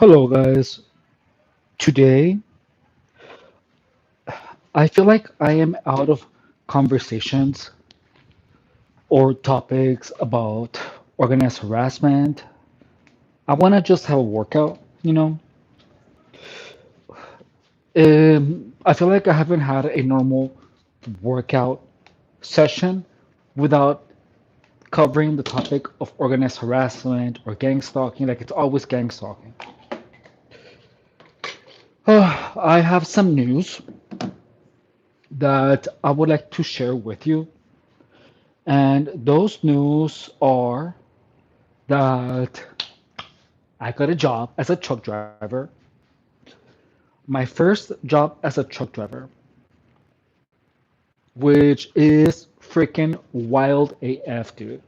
Hello, guys. Today, I feel like I am out of conversations or topics about organized harassment. I want to just have a workout. I feel like I haven't had a normal workout session without covering the topic of organized harassment or gang stalking. Like, it's always gang stalking. I have some news that I would like to share with you. And those news are that I got a job as a truck driver. My first job as a truck driver, which is freaking wild AF, dude.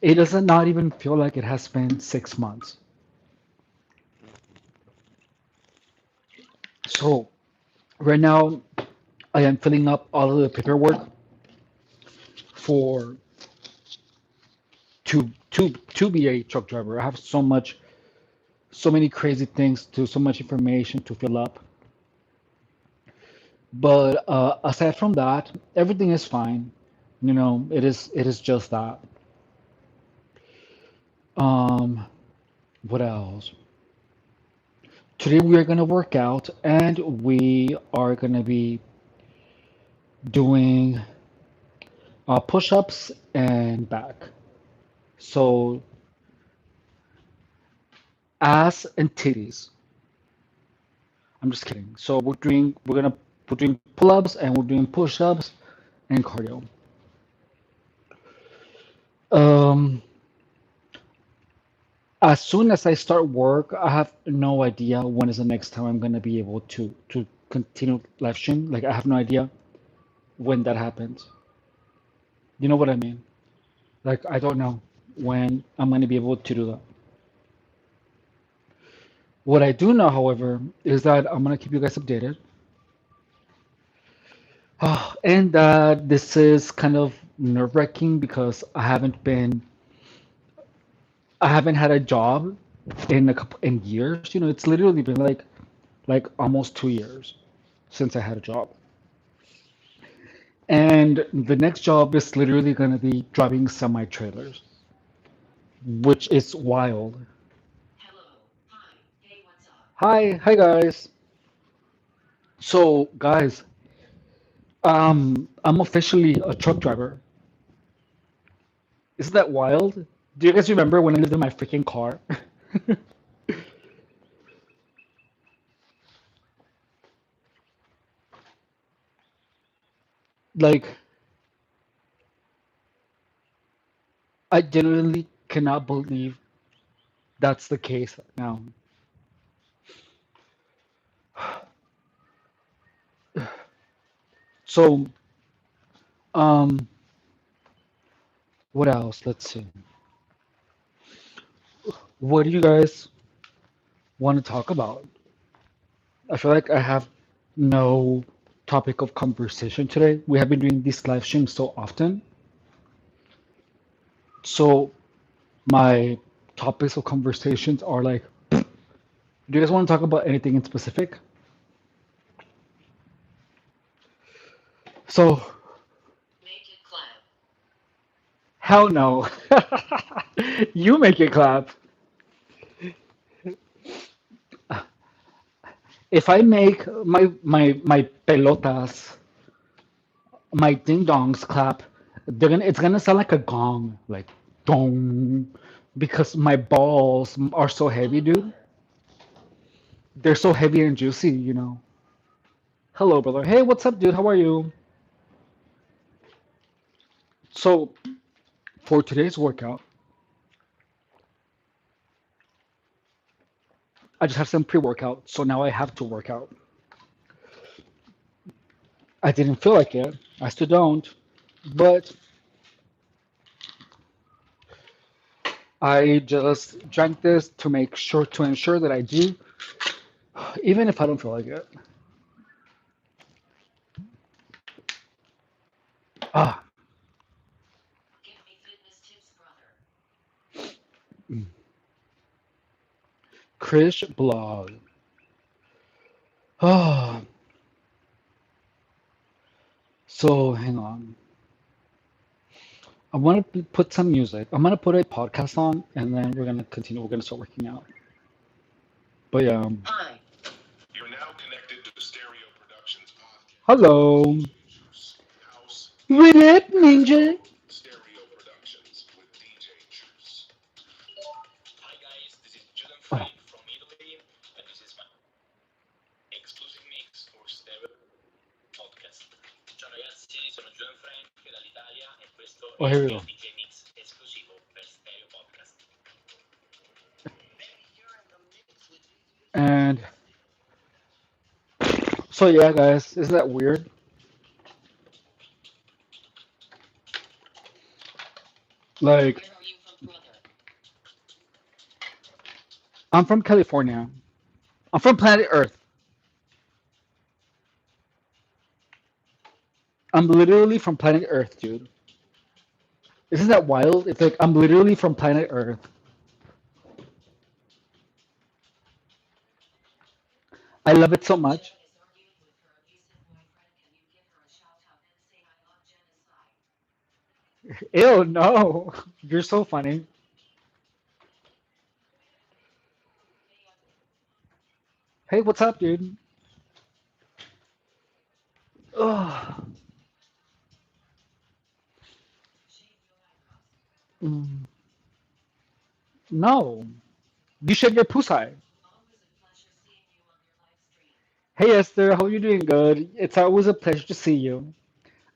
It doesn't not even feel like it has been 6 months. So right now I am filling up all of the paperwork for to be a truck driver. I have so many crazy things to so much information to fill up. But aside from that, everything is fine. It is just that. Um, what else? Today we are gonna work out and we are gonna be doing push-ups and back. So ass and titties. I'm just kidding. So we're doing pull-ups and we're doing push-ups and cardio. Um, as soon as I start work, I have no idea when is the next time I'm gonna be able to continue live stream. Like I have no idea when that happens. You know what I mean? Like I don't know when I'm gonna be able to do that. What I do know, however, is that I'm gonna keep you guys updated. And this is kind of nerve-wracking because I haven't had a job in years. It's literally been like almost 2 years since I had a job. And the next job is literally gonna be driving semi-trailers, which is wild. Hi guys. So guys, I'm officially a truck driver. Isn't that wild? Do you guys remember when I lived in my freaking car? Like, I genuinely cannot believe that's the case now. So, um, what else? Let's see. What do you guys want to talk about? I feel like I have no topic of conversation today. We have been doing these live streams so often. So, my topics of conversations are like, do you guys want to talk about anything in specific? So, hell no. You make it clap. If I make my pelotas, my ding dongs clap, it's gonna sound like a gong, like dong, because my balls are so heavy, dude. They're so heavy and juicy. Hello, brother. Hey, what's up, dude? How are you? So, for today's workout, I just have some pre-workout, so now I have to work out. I didn't feel like it. I still don't, but I just drank this to ensure that I do, even if I don't feel like it. Ah, Krish blog. Oh, so hang on. I want to put some music. I'm gonna put a podcast on, and then we're gonna continue. We're gonna start working out. But yeah. You're now connected to Stereo Productions podcast. Hello. DJ Juice, House, With Indie, it, Retro, Ninja. Stereo Productions with DJ Juice. Hi guys, this is Julian Oh, Frank from Italy, and this is my exclusive mix for Stereo Podcast. Ciao ragazzi, sono Julian Frank dall'Italia e questo oh, è il here we mio go. DJ mix esclusivo per Stereo Podcast. And so yeah, guys, isn't that weird? Like, I'm from California. I'm from planet Earth. I'm literally from planet Earth, dude. Isn't that wild? It's like I'm literally from planet Earth. I love it so much. Ew, no. You're so funny. Hey, what's up, dude? Ugh. Mm, no. You shaved your pussy. Hey, Esther. I hope you're doing good. It's always a pleasure to see you.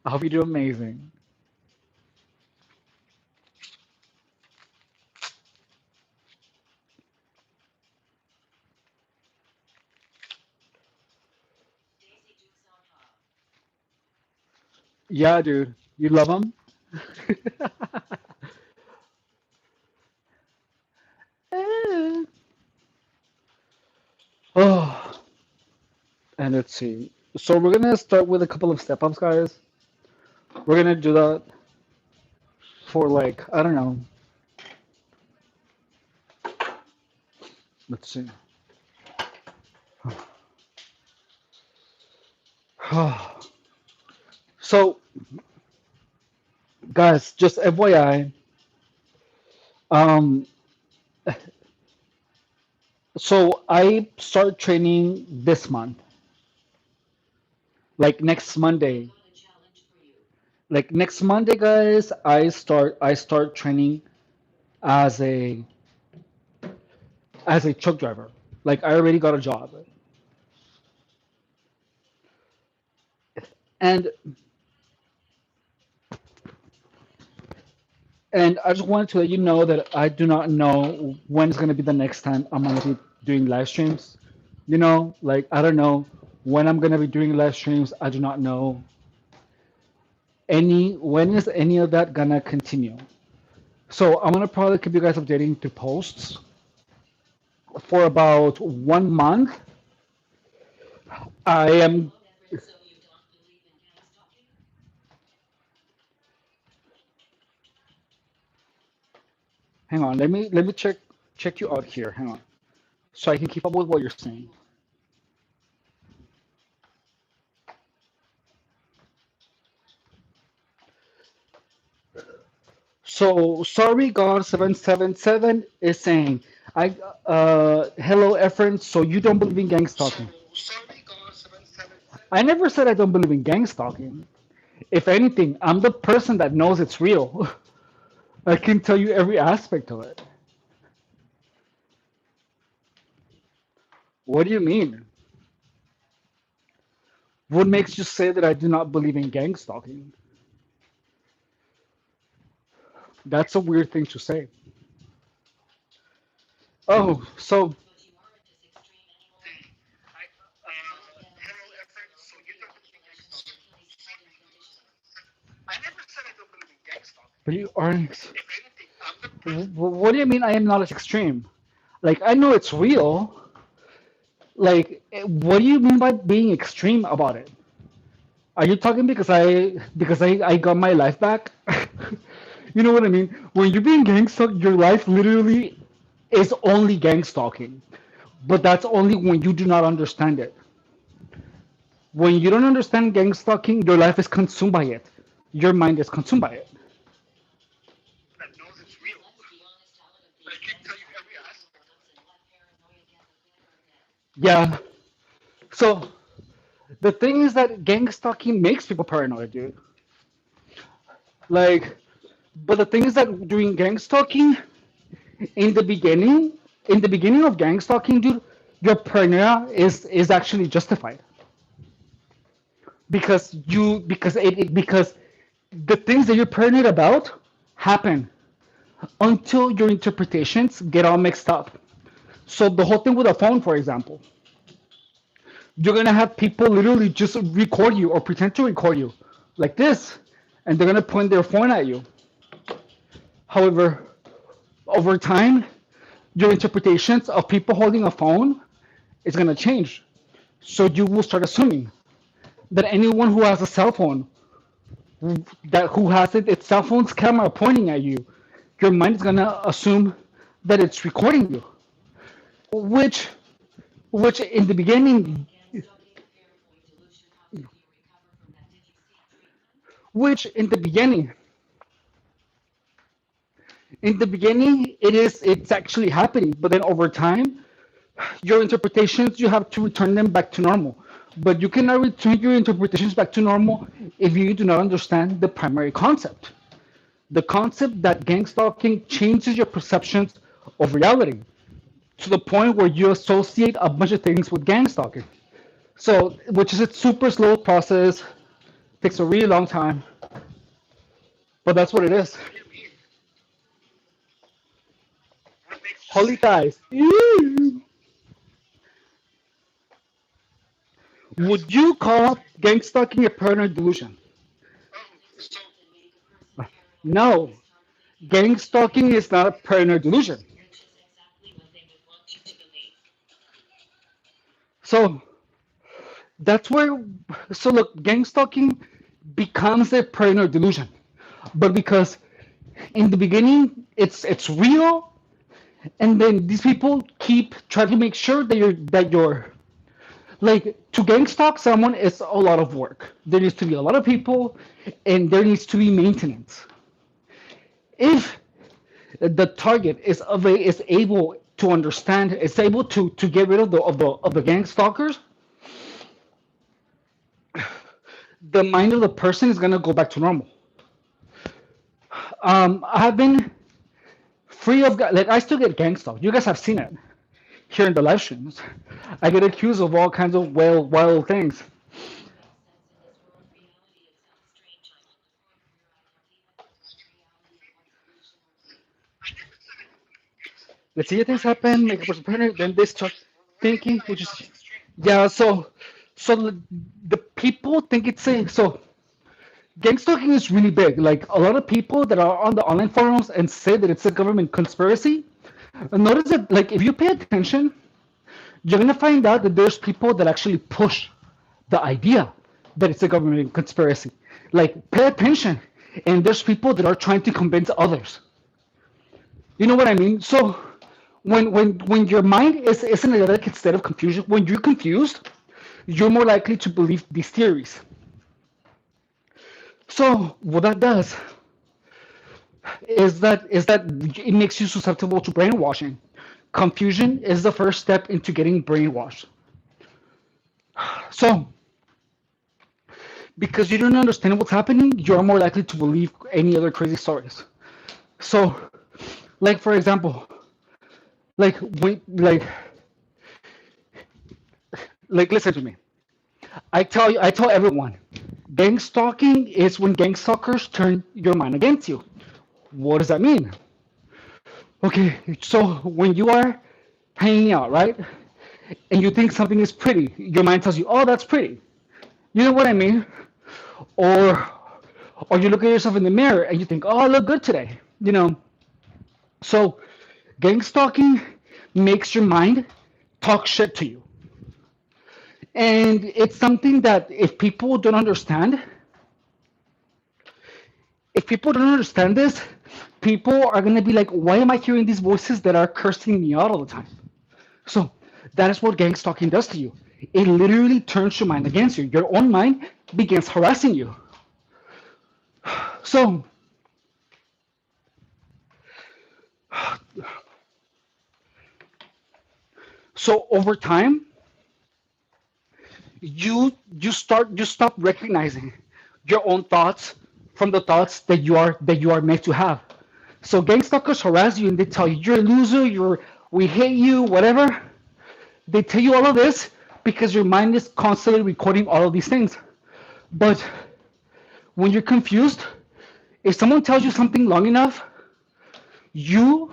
I hope you do amazing. Yeah, dude. You love him? Oh, and let's see. So we're gonna start with a couple of step ups, guys. We're gonna do that for like, I don't know. Let's see. So, guys, just FYI, um, so I start training this month, like next Monday. Like next Monday, guys, I start training as a truck driver. Like I already got a job, and and I just wanted to let you know that I do not know when it's gonna be the next time I'm gonna be doing live streams. Like I don't know when I'm gonna be doing live streams. I do not know when is any of that gonna continue. So I'm gonna probably keep you guys updating to posts for about 1 month. I am. Hang on. Let me check you out here. Hang on, so I can keep up with what you're saying. So sorry, God 777 is saying, I hello, Efren. So you don't believe in gang So, stalking? sorry, God 777. I never said I don't believe in gang stalking. If anything, I'm the person that knows it's real. I can tell you every aspect of it. What do you mean? What makes you say that I do not believe in gang stalking? That's a weird thing to say. Oh, so Hello, Efren. So you don't believe in gang stalking? I never said I don't believe in gang stalking. you are. If anything, I'm the person. What do you mean I am not as extreme? Like I know it's real. Like what do you mean by being extreme about it? Are you talking because I got my life back? You know what I mean? When you're being gang stalked, your life literally is only gang stalking. But that's only when you do not understand it. When you don't understand gang stalking, your life is consumed by it. Your mind is consumed by it. that knows it's real. I can tell you every aspect of it. Yeah. So the thing is that gang stalking makes people paranoid, dude. Like, but the thing is that during gang stalking, in the beginning, in the beginning of gang stalking, dude, your paranoia is actually justified because because the things that you're paranoid about happen until your interpretations get all mixed up. So the whole thing with a phone, for example, you're gonna have people literally just record you or pretend to record you like this, and they're gonna point their phone at you. However, over time, your interpretations of people holding a phone is gonna change. So you will start assuming that anyone who has a cell phone, who has its cell phone's camera pointing at you, your mind is gonna assume that it's recording you, which which in the beginning, which in the beginning it's actually happening, but then over time your interpretations, you have to return them back to normal. But you cannot return your interpretations back to normal if you do not understand the primary concept. The concept that gang stalking changes your perceptions of reality to the point where you associate a bunch of things with gang stalking. So, which is a super slow process, takes a really long time, but that's what it is. What do you mean? What makes you Holy say ties. that's Would you call gang stalking a paranoid delusion? oh so No, gang stalking is not a paranoid delusion. So that's where, so look, gang stalking becomes a paranoid delusion, but because in the beginning it's real, and then these people keep trying to make sure that you're like, to gang stalk someone is a lot of work. There needs to be a lot of people, and there needs to be maintenance. If the target is able to understand, is able to get rid of the gang stalkers, the mind of the person is gonna go back to normal. I've been free of like, I still get gang stalked. You guys have seen it here in the live streams. I get accused of all kinds of wild things. I guess it's like Let's see, things mind happen, make a person extremes. paranoid, then they start What do you thinking, mean by which is, thoughts extreme? yeah. So the people think it's a so gang stalking is really big. Like, a lot of people that are on the online forums and say that it's a government conspiracy. Notice that, like, if you pay attention, you're gonna find out that there's people that actually push the idea that it's a government conspiracy. Like, pay attention, and there's people that are trying to convince others. You know what I mean? So when your mind is in a delicate state of confusion, when you're confused, you're more likely to believe these theories. So what that does is that it makes you susceptible to brainwashing. Confusion is the first step into getting brainwashed. So because you don't understand what's happening, you're more likely to believe any other crazy stories. So, like, for example, like when like listen to me. I tell everyone, gang stalking is when gang stalkers turn your mind against you. What does that mean? Okay, so when you are hanging out, right, and you think something is pretty, your mind tells you, "Oh, that's pretty." You know what I mean? Or or you look at yourself in the mirror and you think, "Oh, I look good today." You know. So, gang stalking makes your mind talk shit to you, and it's something that if people don't understand this, people are gonna be like, "Why am I hearing these voices that are cursing me out all the time?" So That is what gang stalking does to you. It literally turns your mind against you. Your own mind begins harassing you. So, so over time, you stop recognizing your own thoughts from the thoughts that you are meant to have. So gang stalkers harass you and they tell you you're a loser, we hate you, whatever. They tell you all of this because your mind is constantly recording all of these things. But when you're confused, if someone tells you something long enough, you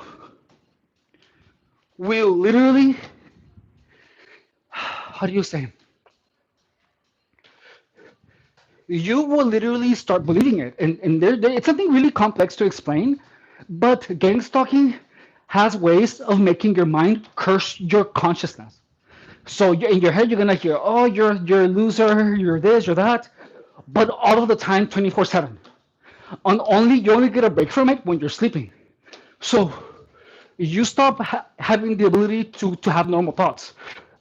will literally, how do you say, you will literally start believing it. And it's something really complex to explain, but gang stalking has ways of making your mind curse your consciousness. So in your head, you're gonna hear, "Oh, you're a loser, you're this, you're that," but all of the time, 24/7. On only you only get a break from it when you're sleeping. So you stop having the ability to have normal thoughts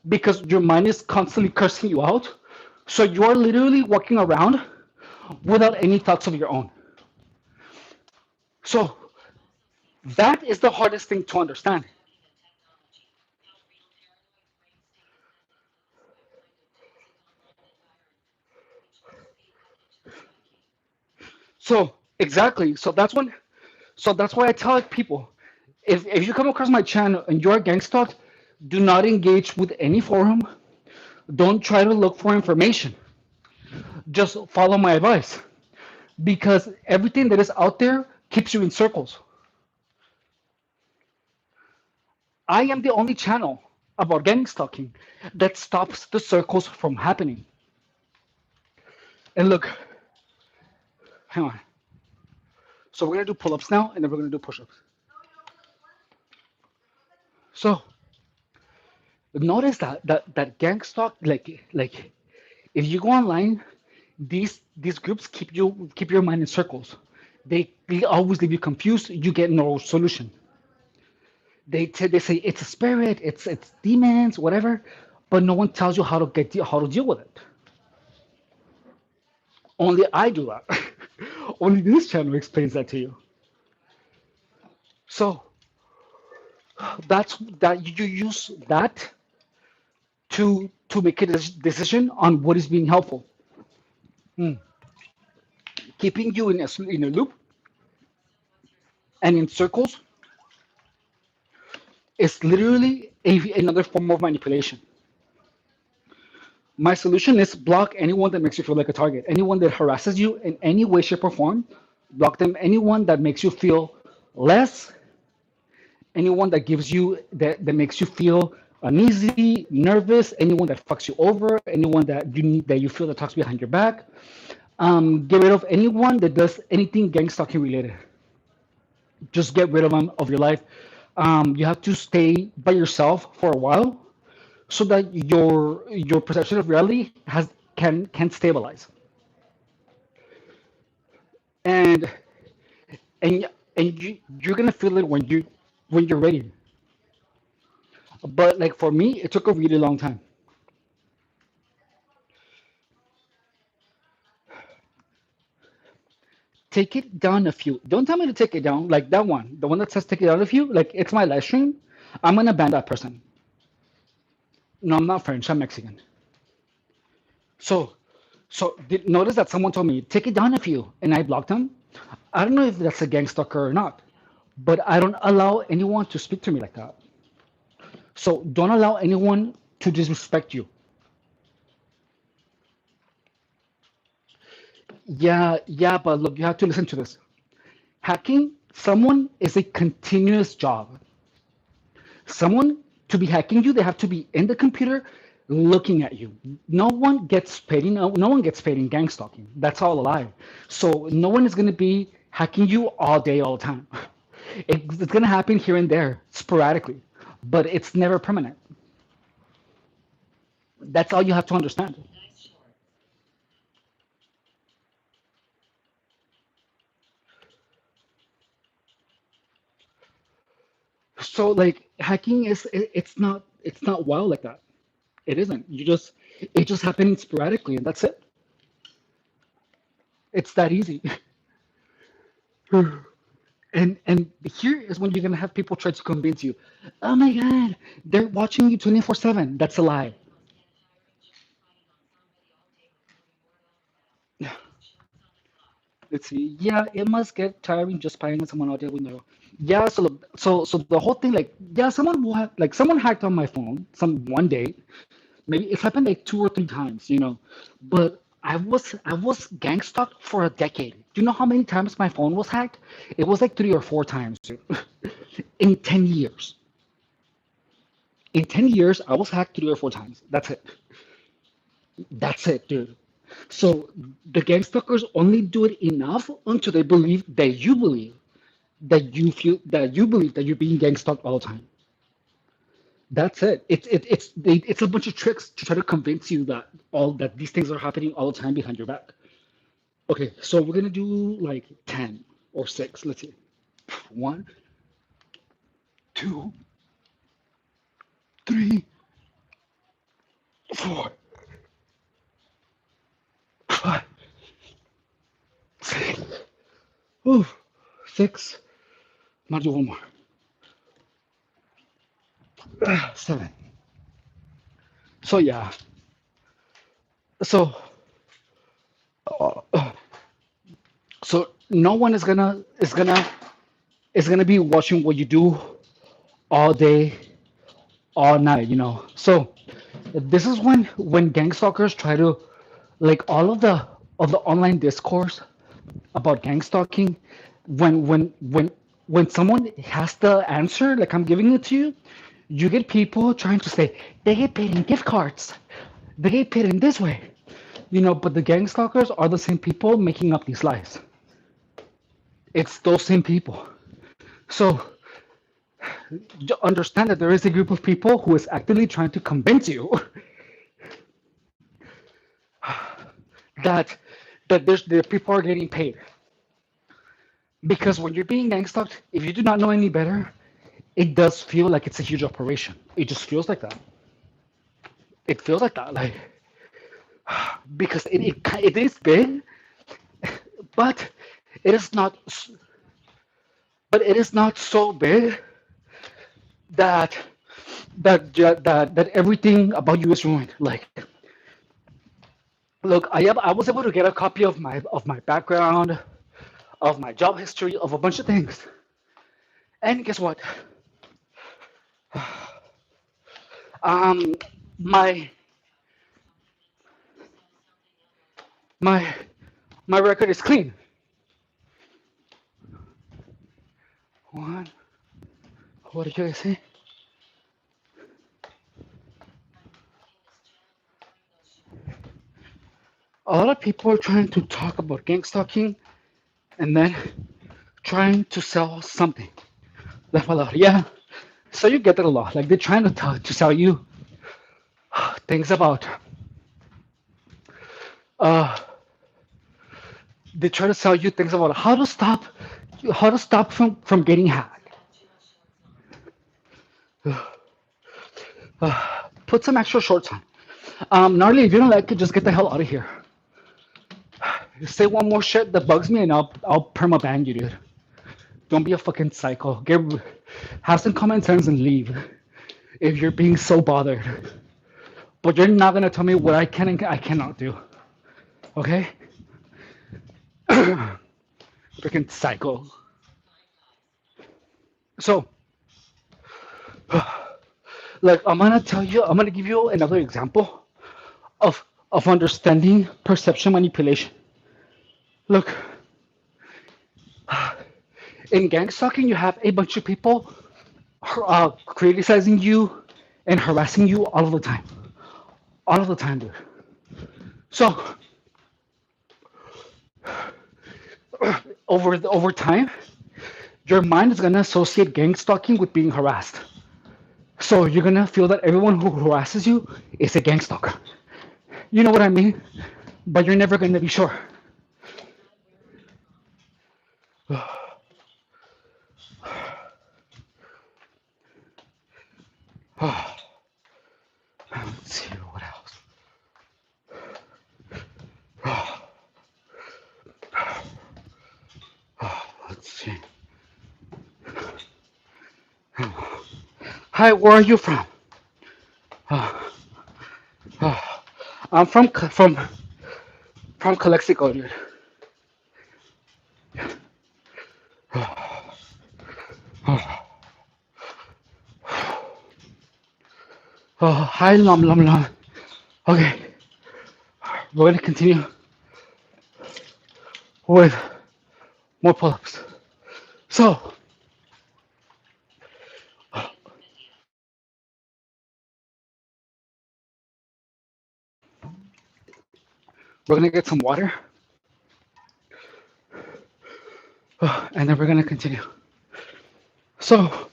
because your mind is constantly cursing you out. So you are literally walking around without any thoughts of your own. So that is the hardest thing to understand. So exactly. So that's why I tell people, if you come across my channel and you're gang stalked, do not engage with any forum. Don't try to look for information. Just follow my advice because everything that is out there keeps you in circles. I am the only channel about gang stalking that stops the circles from happening. And look, hang on. So we're gonna do pull-ups now, and then we're gonna do push-ups. So notice that gang stalk, like if you go online, these groups keep your mind in circles. They always leave you confused. You get no solution. They say it's a spirit, it's demons, whatever, but no one tells you how to deal with it. Only I do that. Only this channel explains that to you. So that's that you use that to make a decision on what is being helpful. Hmm. Keeping you in a loop and in circles is literally another form of manipulation. My solution is block anyone that makes you feel like a target. Anyone that harasses you in any way, shape, or form, block them. Anyone that makes you feel less, anyone that that makes you feel uneasy, nervous, anyone that fucks you over, anyone that you feel that talks behind your back. Get rid of anyone that does anything gang stalking related. Just get rid of them of your life. You have to stay by yourself for a while so that your perception of reality can stabilize. And and you're gonna feel it when you're ready. But like for me, it took a really long time. Take it down a few. Don't tell me to take it down. Like that one, the one that says take it down a few. Like it's my live stream. I'm gonna ban that person. No, I'm not French. I'm Mexican. So, notice that someone told me take it down a few, and I blocked them. I don't know if that's a gang stalker or not, but I don't allow anyone to speak to me like that. So don't allow anyone to disrespect you. Yeah, yeah, but look, you have to listen to this. Hacking someone is a continuous job. Someone to be hacking you, they have to be in the computer looking at you. No one gets paid in gang stalking. That's all a lie. So no one is going to be hacking you all day, all the time. It's going to happen here and there, sporadically, but it's never permanent. That's all you have to understand. So like hacking it's not. It's not wild like that. It isn't. It just happened sporadically, and that's it. It's that easy. And here is when you're gonna have people try to convince you, oh my God, they're watching you 24/7. That's a lie. Let's see. Yeah, it must get tiring just spying on someone out there we know. Yeah, so look, so the whole thing, like, yeah, someone hacked on my phone some one day. Maybe it's happened like 2 or 3 times, But I was gang stalked for a decade. Do you know how many times my phone was hacked? It was like 3 or 4 times in 10 years. In 10 years, I was hacked 3 or 4 times. That's it. That's it, dude. So the gang stalkers only do it enough until they believe that you believe that you're being gang stalked all the time. That's it. It's a bunch of tricks to try to convince you that these things are happening all the time behind your back. Okay, so we're gonna do like 10 or 6. Let's see. One, two, three, four, five, six. Ooh, 6. I'm gonna do one more. 7. So yeah. So so no one is gonna be watching what you do all day, all night. So this is when gang stalkers try to, like, all of the online discourse about gang stalking, when someone has the answer, like I'm giving it to you, you get people trying to say they get paid in gift cards, they get paid in this way, but the gang stalkers are the same people making up these lies. It's those same people. So understand that there is a group of people who is actively trying to convince you that the people are getting paid. Because when you're being gang stalked, if you do not know any better, it does feel like it's a huge operation. It just feels like that. It feels like that, like, because it is big, but it is not. But it is not so big that that everything about you is ruined. Like, look, I was able to get a copy of my background, of my job history, of a bunch of things, and guess what? Um, my my my record is clean. One, what did you guys say? A lot of people are trying to talk about gang stalking and then trying to sell something. Like, well, yeah. So you get that a lot. Like, they're trying to sell you things about. Uh, they try to sell you things about how to stop from getting hacked. Put some extra shorts on. Gnarly, if you don't like it, just get the hell out of here. Say one more shit that bugs me, and I'll perma ban you, dude. Don't be a fucking psycho. Have some common sense and leave if you're being so bothered. But you're not gonna tell me what I can and I cannot do. Okay? Freaking psycho. So, like, I'm gonna give you another example of understanding perception manipulation. Look, in gang stalking, you have a bunch of people criticizing you and harassing you all of the time, dude. So over time, your mind is gonna associate gang stalking with being harassed. So you're gonna feel that everyone who harasses you is a gang stalker. You know what I mean? But you're never gonna be sure. Hi, where are you from? Uh, uh, I'm from Calexico, dude. Hi, Lam Lam Lam. Okay, we're gonna continue with more pull-ups. So we're gonna get some water, and then we're gonna continue. So,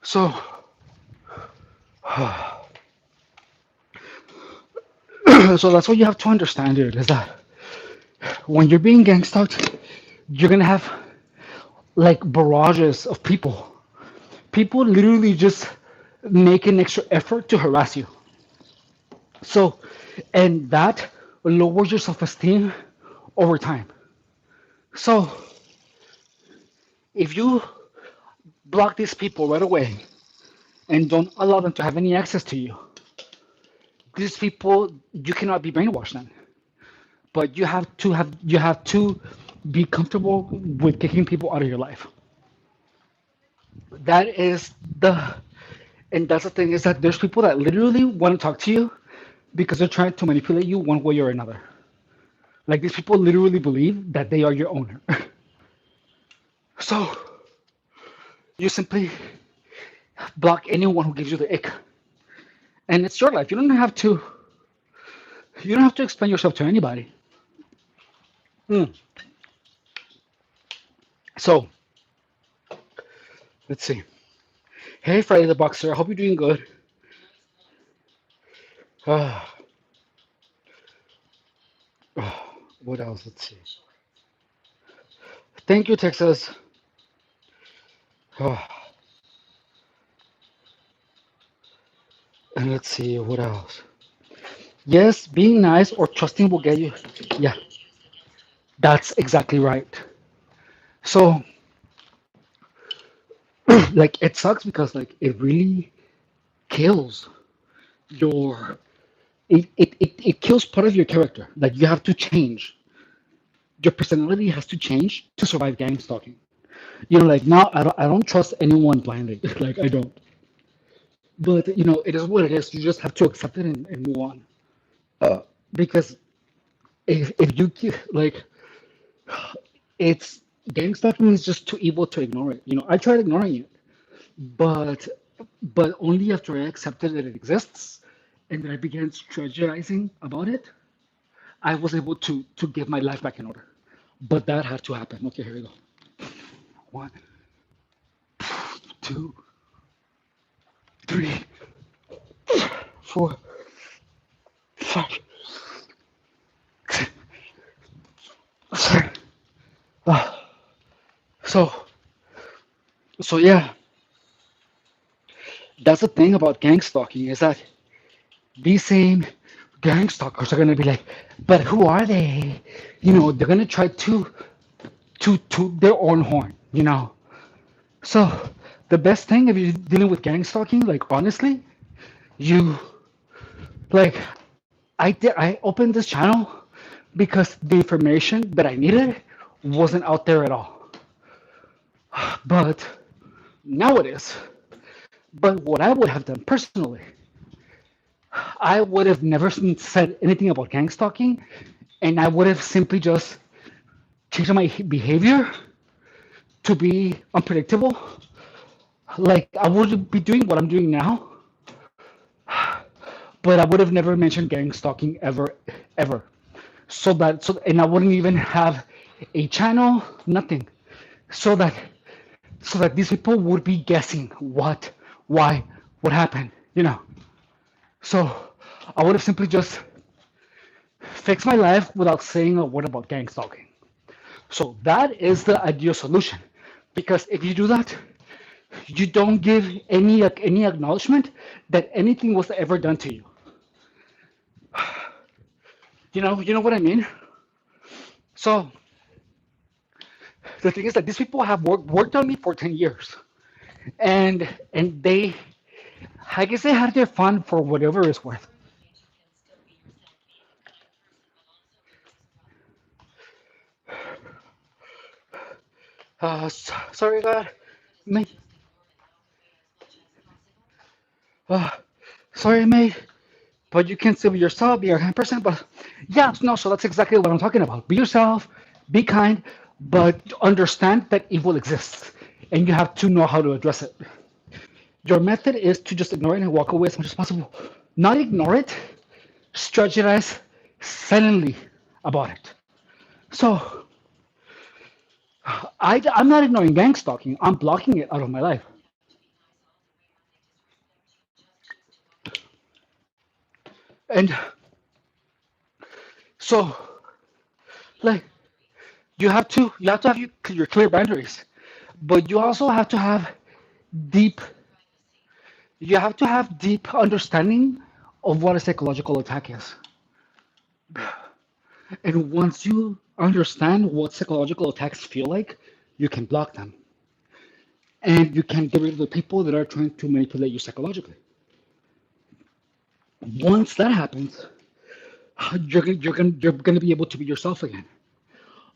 so, so that's what you have to understand, dude. Is that when you're being gang stalked, you're gonna have like barrages of people. People literally just make an extra effort to harass you. So, and that lowers your self-esteem over time. So, if you block these people right away and don't allow them to have any access to you, these people you cannot be brainwashed then. But you have to be comfortable with kicking people out of your life. That is the and that's the thing is that there's people that literally want to talk to you because they're trying to manipulate you one way or another. Like these people literally believe that they are your owner. So you simply block anyone who gives you the ick. And it's your life. You don't have to explain yourself to anybody. Hmm. So let's see. Hey Friday the Boxer, I hope you're doing good. Uh, what else? Let's see. Thank you, Texas. Uh, and let's see what else. Yes, being nice or trusting will get you. Yeah, that's exactly right. So, like, it sucks because like it really kills your it kills part of your character. Like you have to change. Your personality has to change to survive gang stalking. You know, like now I don't trust anyone blindly. Like I don't. But you know, it is what it is. You just have to accept it and move on. Because if you like, it's gang stalking is just too evil to ignore it. You know, I tried ignoring it, but only after I accepted that it exists and that I began strategizing about it, I was able to get my life back in order. But that had to happen. Okay, here we go. One, two, three, four, five, six, seven. Uh, so yeah, that's the thing about gang stalking is that these same gang stalkers are gonna be like, but who are they? You know, they're gonna try to toot their own horn. You know, so the best thing if you're dealing with gang stalking, like honestly, you like I opened this channel because the information that I needed wasn't out there at all. But now it is. But what I would have done personally, I would have never said anything about gang stalking, and I would have simply just changed my behavior to be unpredictable. Like I would be doing what I'm doing now, but I would have never mentioned gang stalking ever. And I wouldn't even have a channel, nothing, so that these people would be guessing what, why, what happened, you know. So I would have simply just fixed my life without saying a word about gang stalking. So that is the ideal solution, because if you do that, you don't give any acknowledgement that anything was ever done to you. You know what I mean? So the thing is that these people have worked on me for 10 years, and they, I guess they had their fun for whatever it's worth. Sorry, God. Mate. Uh, sorry, mate. But you can still be yourself, be your 100%. But yeah, no, so that's exactly what I'm talking about. Be yourself, be kind, but understand that evil exists. And you have to know how to address it. Your method is to just ignore it and walk away as much as possible. Not ignore it, strategize silently about it. So I'm not ignoring gang stalking. I'm blocking it out of my life. And so, like, you have to have your clear boundaries, but you also have to have deep you have to have deep understanding of what a psychological attack is. And once you understand what psychological attacks feel like, you can block them. And you can get rid of the people that are trying to manipulate you psychologically. Once that happens, you're gonna be able to be yourself again.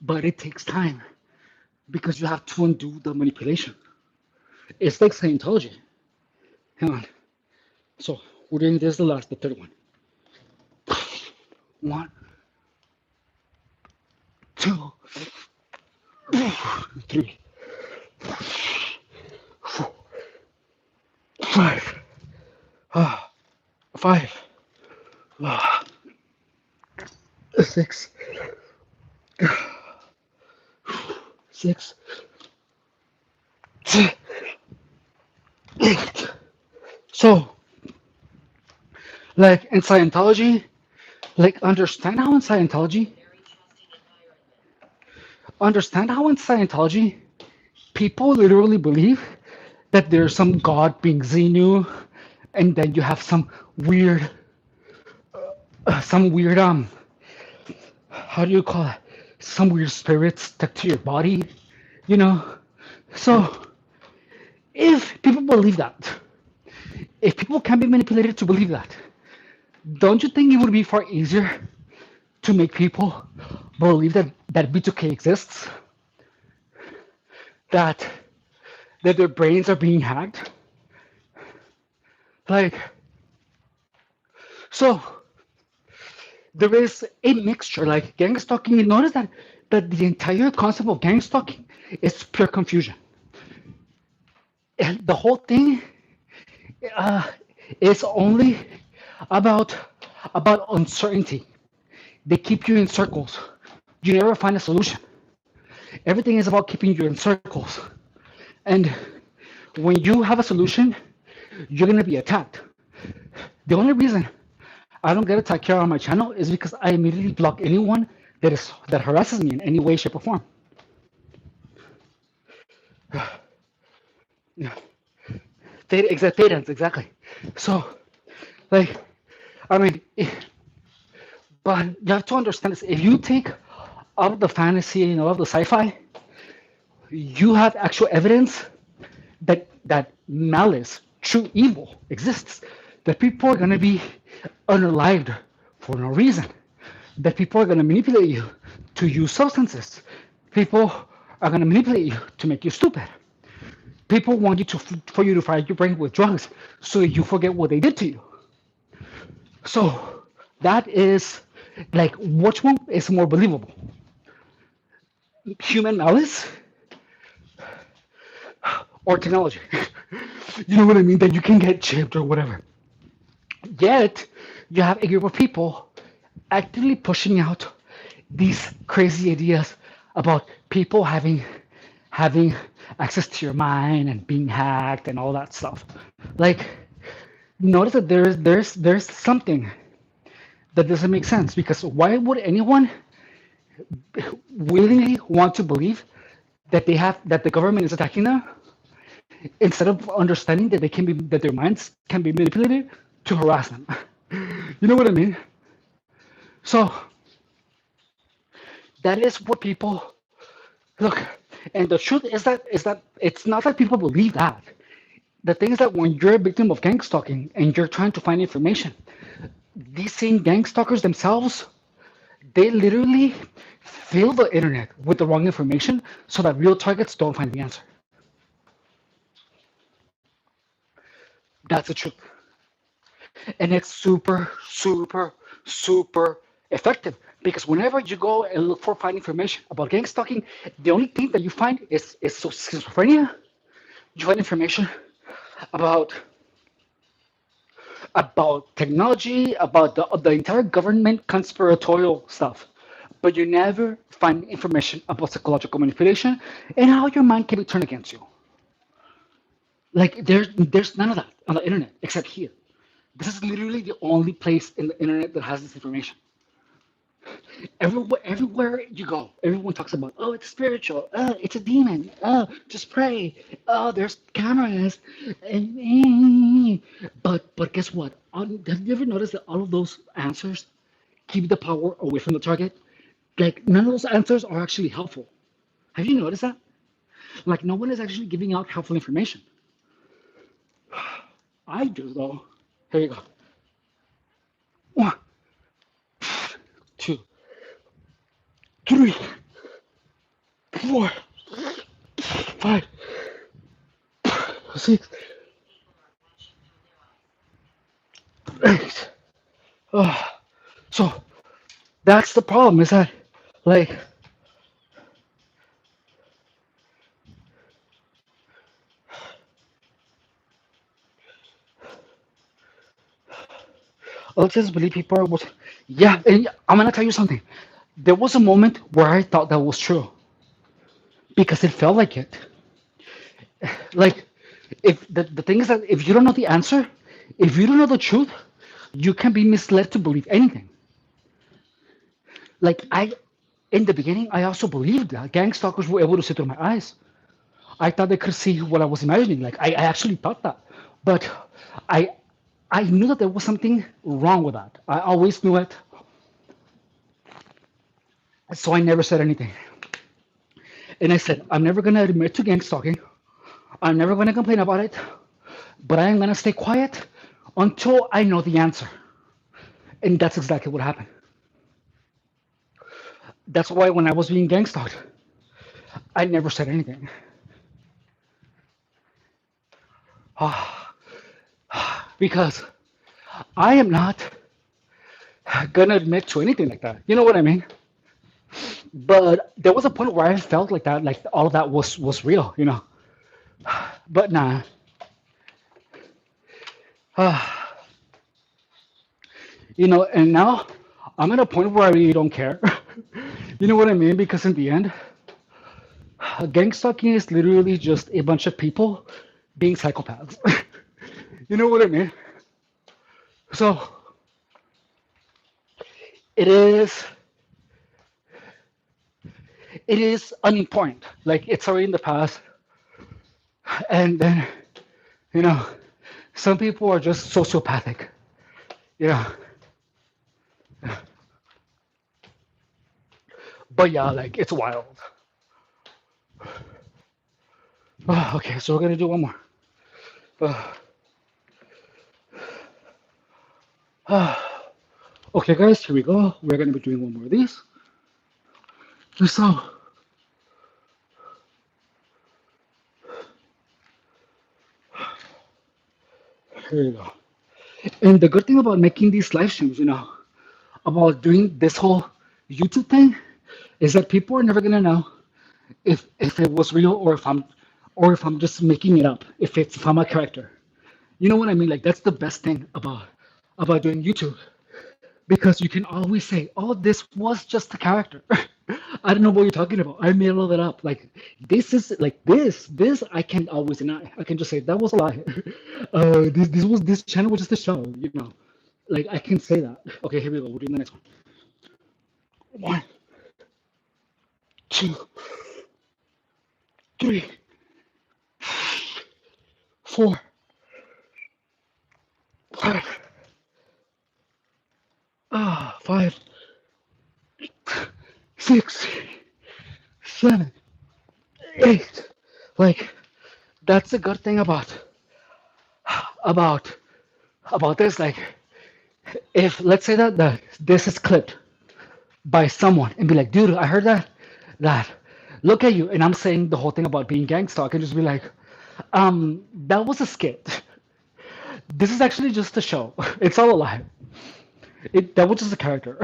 But it takes time because you have to undo the manipulation. It's like Scientology. Hang on. So we're doing this the third one. One, two, three, four, five, five, six, six, eight. So, like in Scientology, understand how in Scientology, people literally believe that there's some god being Xenu, and then you have weird, some weird, how do you call it? Some weird spirits stuck to your body, you know? So, if people believe that, if people can be manipulated to believe that, don't you think it would be far easier to make people believe that B2K exists, that their brains are being hacked? Like, so there is a mixture, like gang stalking. You notice that the entire concept of gang stalking is pure confusion. And the whole thing uh, is only about uncertainty. They keep you in circles. You never find a solution. Everything is about keeping you in circles. And when you have a solution, you're gonna be attacked. The only reason I don't get attacked here on my channel is because I immediately block anyone that harasses me in any way, shape, or form. Yeah. Exactly. So, like, I mean, but you have to understand this. If you take out of the fantasy and all of the sci-fi, you have actual evidence that malice, true evil, exists. That people are gonna be unalived for no reason. That people are gonna manipulate you to use substances. People are gonna manipulate you to make you stupid. People want for you to fry your brain with drugs so that you forget what they did to you. So that is like, which one is more believable? Human malice or technology? You know what I mean? That you can get chipped or whatever. Yet you have a group of people actively pushing out these crazy ideas about people having access to your mind and being hacked and all that stuff. Like, notice that there's something that doesn't make sense, because why would anyone willingly want to believe that the government is attacking them instead of understanding that their minds can be manipulated to harass them? You know what I mean? So That is what people look. And the truth is that it's not that people believe that. The thing is that when you're a victim of gang stalking and you're trying to find information, these same gang stalkers themselves, they literally fill the internet with the wrong information so that real targets don't find the answer. That's the truth. And it's super, super, super effective because whenever you go and look for find information about gang stalking, the only thing that you find is schizophrenia. You find information about technology, about the entire government conspiratorial stuff. But you never find information about psychological manipulation and how your mind can be turned against you. Like there's none of that on the internet except here. This is literally the only place in the internet that has this information. Everywhere you go, everyone talks about, oh, it's spiritual, oh, it's a demon, oh, just pray, oh, there's cameras, but guess what? Have you ever noticed that all of those answers keep the power away from the target? Like none of those answers are actually helpful. Have you noticed that? Like no one is actually giving out helpful information. I do though. Here you go. One, two, three, four, five, six, eight. Oh, so that's the problem is that, like, let's just believe people was, yeah, and I'm gonna tell you something. There was a moment where I thought that was true because it felt like it. Like, if the thing is that if you don't know the answer, if you don't know the truth, you can be misled to believe anything. Like in the beginning, I also believed that gang stalkers were able to see through my eyes. I thought they could see what I was imagining. Like I actually thought that, but I I knew that there was something wrong with that. I always knew it, so I never said anything. And I said, I'm never gonna admit to gang stalking. I'm never gonna complain about it, but I am gonna stay quiet until I know the answer. And that's exactly what happened. That's why when I was being gang stalked, I never said anything. Because I am not gonna admit to anything like that. You know what I mean? But there was a point where I felt like all of that was real, you know. But nah. You know, and now I'm at a point where I really don't care. You know what I mean? Because in the end, gang stalking is literally just a bunch of people being psychopaths. You know what I mean? So it is it is unimportant. Like it's already in the past. And then, you know, some people are just sociopathic. Yeah. But yeah, like it's wild. Okay, so we're gonna do one more. Uh, okay, guys, here we go. We're gonna be doing one more of these. So here you go. And the good thing about making these live streams, you know, about doing this whole YouTube thing, is that people are never gonna know if it was real or if I'm just making it up. If I'm a character, you know what I mean? Like that's the best thing about doing YouTube because you can always say, "Oh, this was just a character." I don't know what you're talking about. I made all that up. Like this is like this I can always deny. I can just say that was a lie. This channel was just a show. You know, like I can say that. Okay, here we go. We're doing the next one. One, two, three, four, five. Five, six, 7, 8. Like that's the good thing about about this. Like if let's say that this is clipped by someone and be like, dude, I heard that look at you, and I'm saying the whole thing about being gangsta. I can just be like, that was a skit. This is actually just a show. It's all a lie. That was just a character.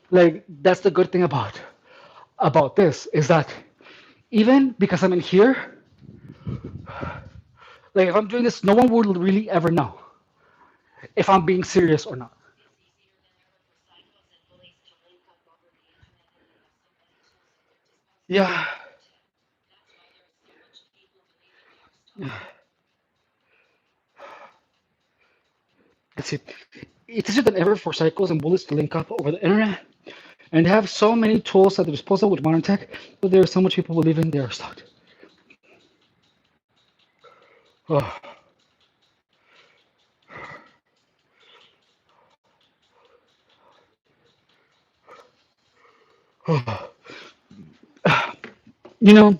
Like that's the good thing about this is that even because I'm in here, like if I'm doing this, no one will really ever know if I'm being serious or not. Yeah. That's it. It's easier than ever for psychos and bullies to link up over the internet, and they have so many tools at their disposal with modern tech, but there are so much people believing they are stuck. Oh, oh. You know,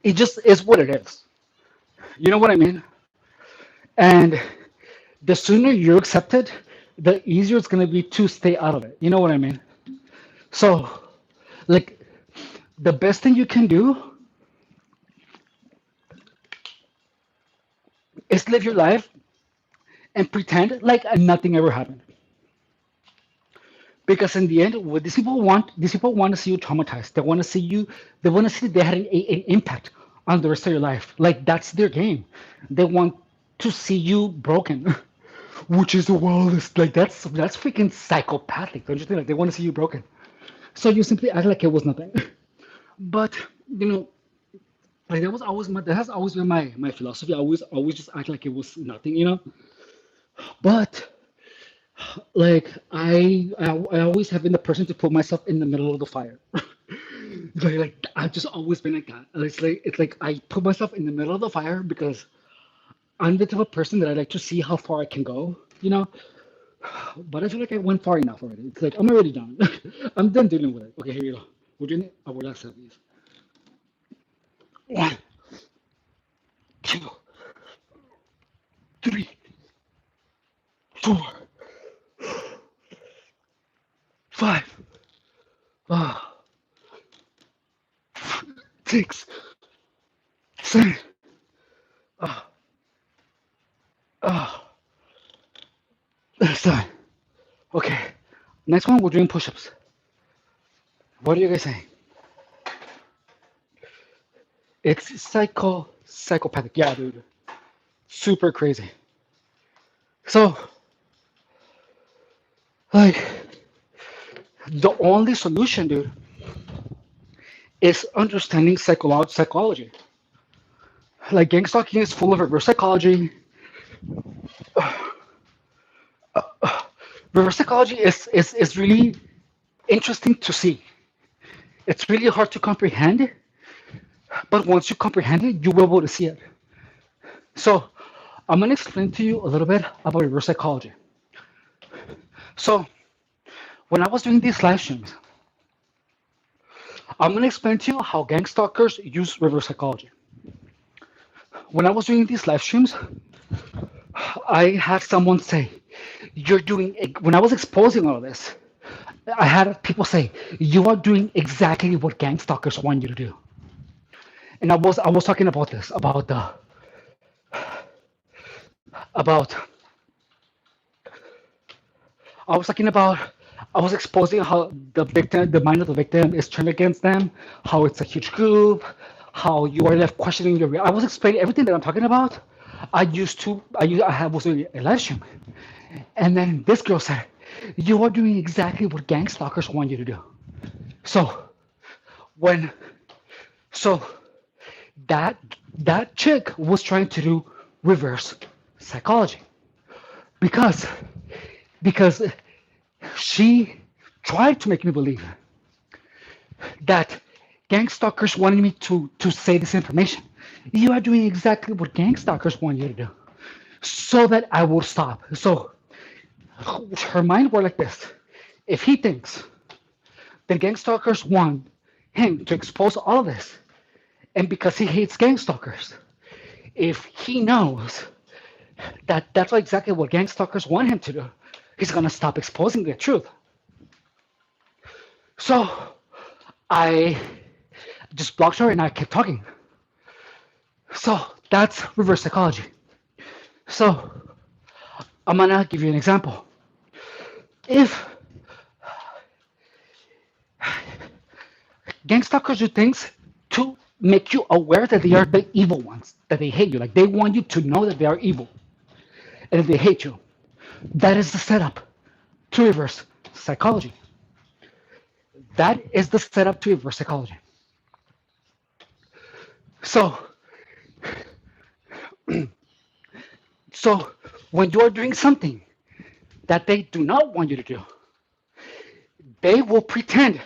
it just is what it is. You know what I mean? And the sooner you accept it, the easier it's gonna be to stay out of it. You know what I mean? So, like, the best thing you can do is live your life and pretend like nothing ever happened. Because in the end, what these people want to see you traumatized. They want to see you. They want to see they had an impact on the rest of your life. Like that's their game. They want to see you broken, which is the wildest. Like that's freaking psychopathic. Don't you think? Like they want to see you broken. So you simply act like it was nothing. But you know, like that has always been my philosophy. I always just act like it was nothing. You know. But like I always have been the person to put myself in the middle of the fire. Like I've just always been like that. It's like I put myself in the middle of the fire because I'm the type of person that I like to see how far I can go, you know. But I feel like I went far enough already. It's like I'm already done. I'm done dealing with it. Okay, here you go. We're doing our last set of these. 1, 2, 3, 4, 5, 6, 7. Oh, oh, that's done. Okay. Next one, we're doing push-ups. What are you guys saying? It's psychopathic. Yeah, dude. Super crazy. So, like, the only solution, dude, is understanding psychology. Like, gang stalking is full of reverse psychology. Reverse psychology is really interesting to see. It's really hard to comprehend, but once you comprehend it, you will be able to see it. So, I'm gonna explain to you a little bit about reverse psychology. So, when I was doing these live streams, I'm gonna explain to you how gang stalkers use reverse psychology. When I was doing these live streams, I had someone say, "You're doing." When I was exposing all of this, I had people say, "You are doing exactly what gang stalkers want you to do." And I was talking about this about I was talking about I was exposing how the mind of the victim is turned against them, how it's a huge group, how you are left questioning your. I was explaining everything that I'm talking about. I was doing a live stream, and then this girl said, "You are doing exactly what gang stalkers want you to do." So when so that that chick was trying to do reverse psychology because because she tried to make me believe that gang stalkers wanted me to say this information. You are doing exactly what gang stalkers want you to do, so that I will stop. So her mind were like this: if he thinks the gang stalkers want him to expose all of this. And because he hates gang stalkers, if he knows that that's exactly what gang stalkers want him to do, he's gonna stop exposing the truth. So I just blocked her and I kept talking. So that's reverse psychology. So I'm gonna give you an example. If gang stalkers do things to make you aware that they are the evil ones, that they hate you, like they want you to know that they are evil and that they hate you. That is the setup to reverse psychology. That is the setup to reverse psychology. So, so when you are doing something that they do not want you to do, they will pretend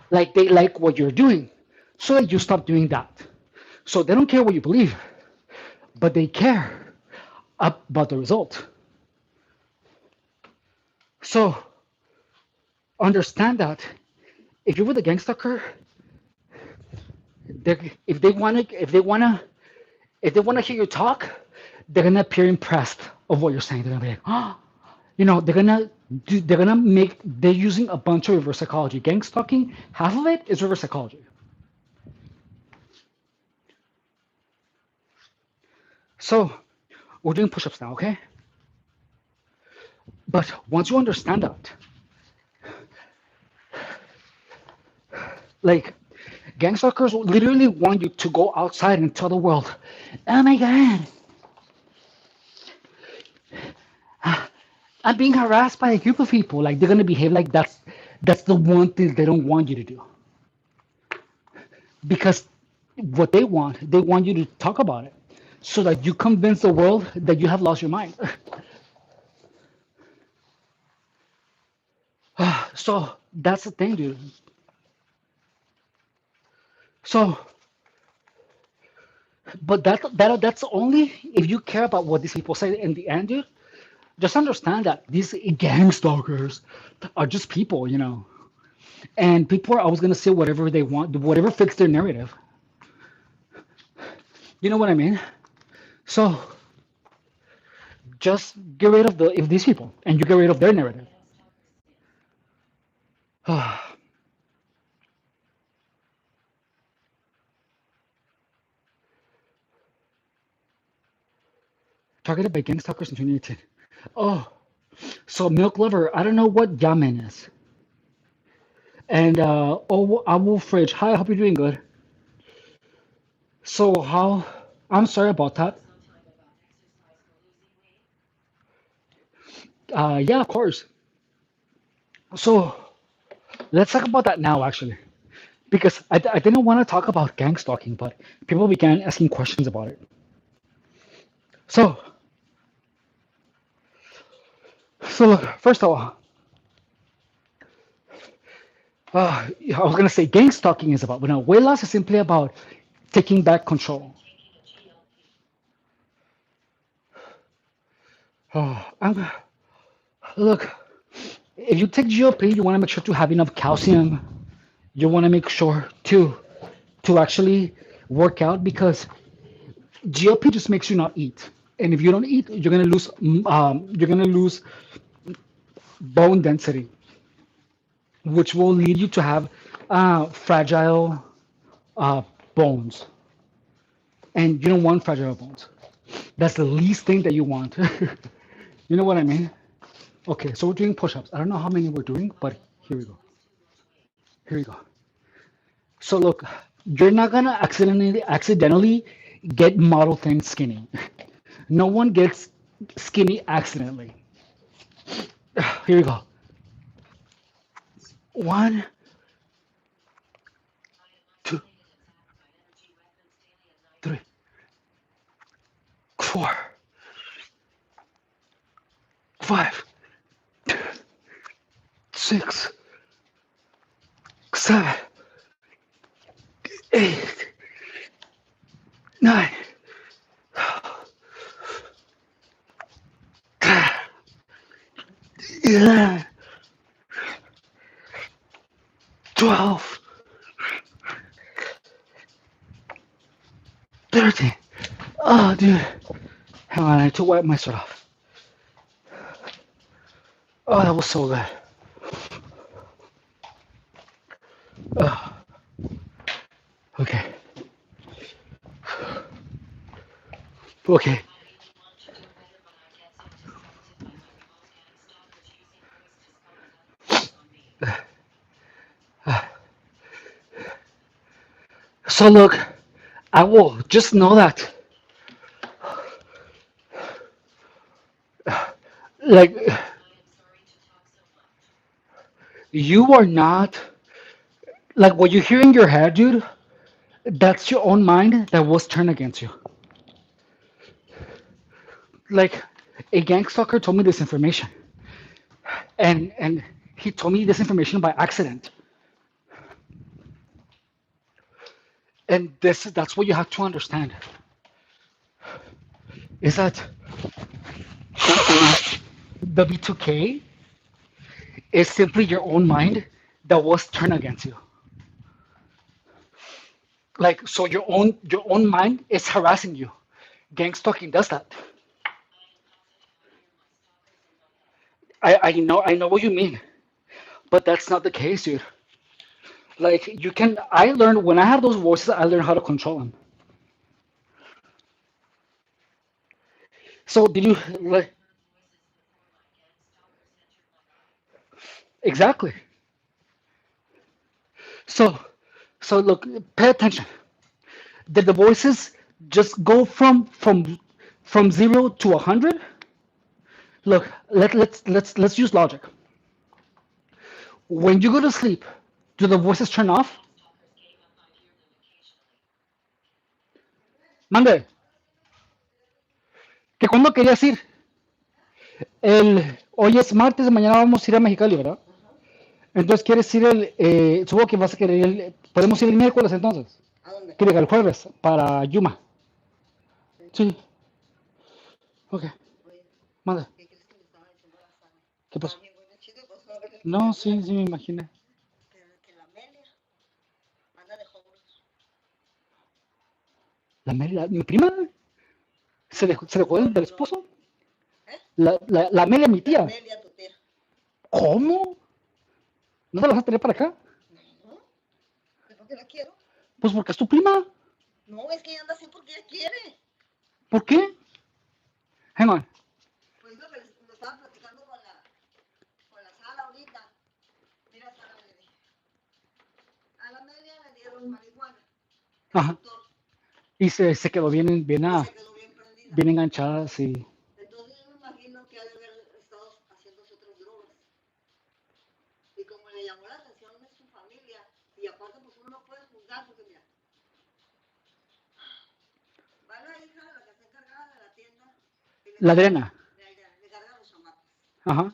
like they like what you're doing so that you stop doing that. So they don't care what you believe, but they care about the result. So understand that if you're with a gang stalker, if they wanna hear you talk, they're gonna appear impressed of what you're saying. They're gonna be like, oh, they're using a bunch of reverse psychology. Gang stalking, half of it is reverse psychology. So we're doing push-ups now, okay? But once you understand that, like gang stalkers literally want you to go outside and tell the world, oh my god, I'm being harassed by a group of people. Like they're gonna behave like that's the one thing they don't want you to do. Because what they want you to talk about it so that you convince the world that you have lost your mind. So that's the thing, dude. So, but that's only if you care about what these people say in the end, dude. Just understand that these gang stalkers are just people, and people are always gonna say whatever they want, whatever fits their narrative. You know what I mean? So just get rid of these people, and you get rid of their narrative. Targeted by gang stalkers in 2018. Oh, so Milk Lover, I don't know what Yamen is. And Abu Fridge, hi, I hope you're doing good. So how? I'm sorry about that. Yeah, of course. So let's talk about that now, actually, because I didn't want to talk about gang stalking, but people began asking questions about it. So, so look, first of all, I was gonna say gang stalking is about, weight loss is simply about taking back control. I'm, look, if you take GLP, you want to make sure to have enough calcium. You want to make sure to actually work out because GLP just makes you not eat. And if you don't eat, you're gonna lose bone density, which will lead you to have fragile bones. And you don't want fragile bones. That's the least thing that you want. You know what I mean? Okay, so we're doing push-ups. I don't know how many we're doing, but here we go. Here we go. So look, you're not gonna accidentally get model thin skinny. No one gets skinny accidentally. Here we go. 1, 2, 3, 4, 5, 6, 7, 8, 9, 10, 11, 12, dirty. Oh, dude. Hang on, I need to wipe my sweat off. Oh, that was so good. Oh, okay. Okay. So look, I will just know that, like, you are not, like, what you hear in your head, dude, that's your own mind that was turned against you. Like, a gang stalker told me this information, and he told me this information by accident. And that's what you have to understand, is that the B2K is simply your own mind that was turned against you. Like, so your own mind is harassing you. Gang stalking does that. I know what you mean, but that's not the case, dude. Like, you can. I learned when I have those voices, I learned how to control them. So did you like exactly? So so look, pay attention. Did the voices just go from 0 to 100? Look, let's use logic. When you go to sleep, do the voices turn off? Mande, que cuando querías ir, hoy es martes, mañana vamos a ir a Mexicali, ¿verdad? Entonces quieres ir supongo que vas a querer ir, podemos ir el miércoles entonces, que diga el jueves, para Yuma. Sí, ok, manda, ¿qué pasó? No, sí, sí me imaginé. Mi prima se dejó del esposo. La Amelia, mi tía. ¿Cómo? ¿No te la vas a tener para acá? Pues porque es tu prima. ¿Por qué? Hang on. Ajá. Y se quedó bien enganchada, sí. La Adriana. Ajá.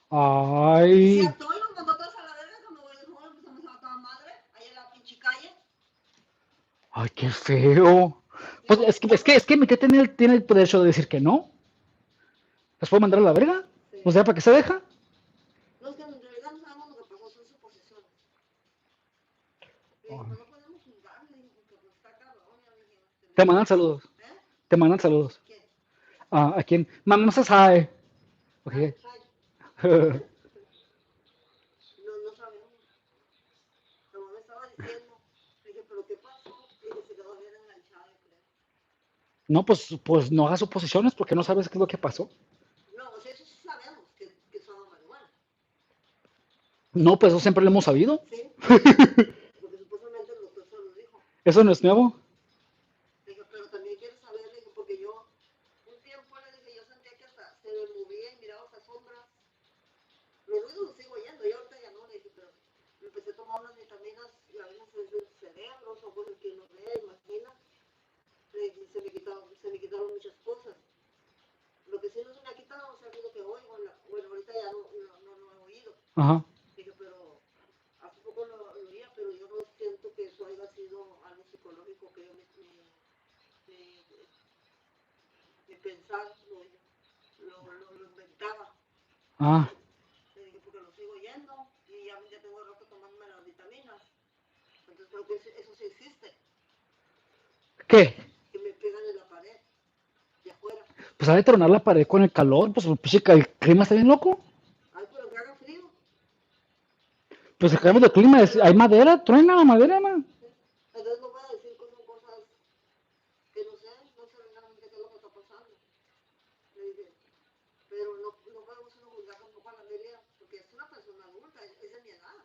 Ay, ay, qué feo. Pues es que mi tía tiene el derecho de decir que no. ¿Las puedo mandar a la verga? O sea, ¿para qué se deja? Te mandan saludos. Te mandan saludos. ¿A quién? Mamá says hi. Okay. No, pues no hagas suposiciones porque no sabes qué es lo que pasó. No, pues eso siempre lo hemos sabido. Eso no es nuevo. Ajá. lo inventaba. Ah, Le dije, porque lo sigo yendo y ya tengo rato tomándome las vitaminas. Entonces creo que eso sí existe, ¿qué? que me pegan en la pared, de afuera. Pues ha de tronar la pared con el calor, pues el clima está bien loco. Ay, pero que haga frío. Pues el cambio de clima, hay madera, truena la madera, man. Entonces no voy a decir que son cosas que no sé realmente qué es lo que está pasando. Le dije, pero no podemos uno juzgar tampoco a la Amelia, porque es una persona adulta, es de mi edad.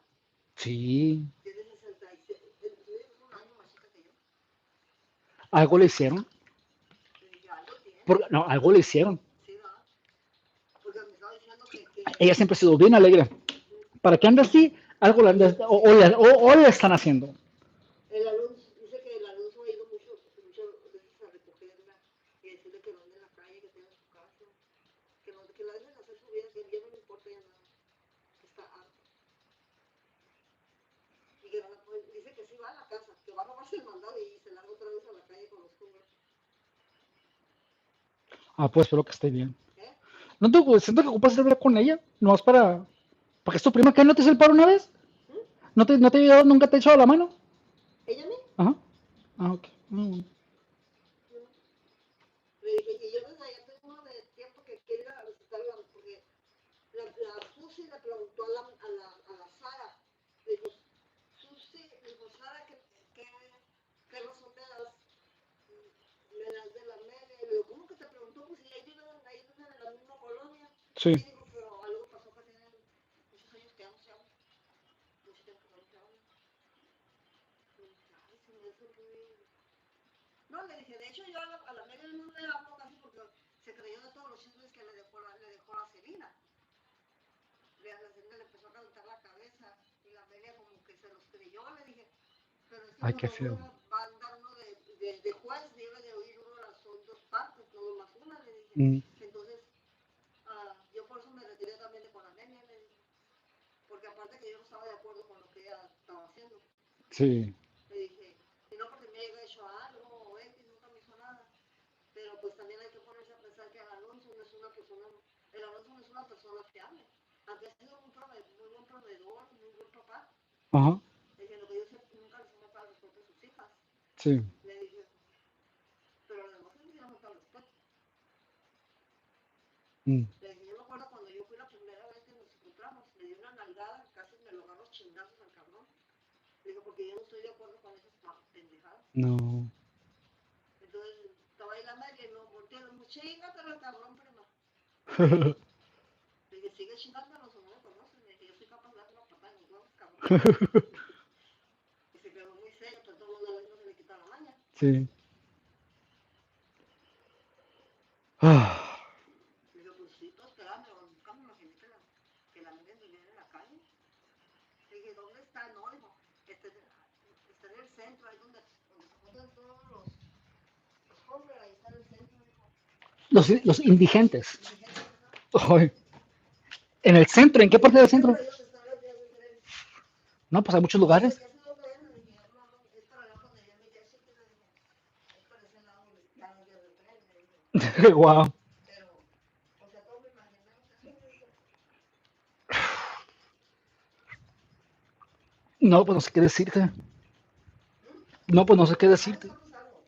Sí, Tiene 66, es un año más chica que yo. algo le hicieron. Le dije, algo tiene. No, algo le hicieron. Sí, va. Porque me estaba diciendo Ella siempre ha sido bien alegre. ¿Para qué anda así? Algo le anda, o le están haciendo. el Alonso, dice que el Alonso ha ido muchas veces a recogerla y decirle que no ande en la calle, que tenga su casa, que la dejen hacer su vida, que ya no le importa ya nada, que está harto. Y que dice que sí va a la casa, que va a robarse el mandado y se larga otra vez a la calle con los cubos. Ah, pues espero que esté bien. ¿Eh? ¿No te siento que ocupas hablar con ella? No es para que es tu prima que no te hizo el paro una vez. ¿Mm? ¿No te ha ayudado, nunca te ha echado la mano? ¿Ella a mí? Ajá. Ah, ok. Mm. No. Le dije, y yo desde allá tengo uno de tiempo que quiero ir a visitarla, porque la Susi le preguntó a la Sara, le dijo, Susi, le dijo, Sara, ¿qué razón me das de la media? Y le digo, ¿cómo que te preguntó? Pues si ahí viven en la misma colonia. Sí. Sí, dijo, pero algo pasó que tienen muchos años que ya no se hablan, mucho tiempo que no se hablan. Y dije, ay, se me hace muy... No, le dije, de hecho yo a la media no le hablo casi porque se creyó de todos los chismes que le dejó la Celina. La Celina le empezó a calentar la cabeza y la media como que se los creyó, le dije, pero es que Ay, qué cuando feo. uno va a andar uno de juez debe de oír uno las dos partes, no más una, le dije. Mm. Entonces, yo por eso me retiré también de con Amelia, le dije, porque aparte que yo no estaba de acuerdo con lo que ella estaba haciendo, Sí. le dije, y no porque me haya hecho algo o X, nunca me hizo nada, pero pues también hay que ponerse a pensar que el Alonso no es una persona fiable, aunque ha sido muy buen proveedor, muy buen papá. Ajá. Le dije, lo que yo sé, nunca les ha faltado el respeto a sus hijas. Sí. Le dije, pero además le dije, no falta el respeto. Mm. Le dije, yo me acuerdo cuando yo fui la primera vez que nos encontramos, le di una nalgada, casi me lo agarro chingazos al cabrón. Le dije, porque yo no estoy de acuerdo con esas pendejadas. No. Entonces, estaba ahí la Mary y me volteé y le dije, chingatelo al cabrón, prima. Le dije, sigue chingándolos o no me conoces. Le dije, yo soy capaz de darte una patada en los huevos, cabrón. Y se quedó muy serio, pero todo el mundo no se le quita la maña. Sí. Ah. Le dije, pues sí, todos esperaban, pero nunca me imaginé que la Mary viviera en la calle. Le dije, ¿dónde está? No, dijo, está en el centro, ahí donde se juntan todos los hombres, ahí está en el centro, dijo. Los indigentes. Indigentes, ¿no? Ay. ¿En el centro? ¿En qué parte del Sí, centro? por ahí donde están las vías del tren. No, pues hay muchos No, lugares. porque hace dos días le dije, no, es para allá donde ya me ya sí que le dije, es para ese lado donde están las vías del tren, le dije. Wow. Pero, o sea, todos me imaginamos eso, le dije. No, pues no sé qué decirte. ¿Mm? No, pues no sé qué Algo decirte. está pasando.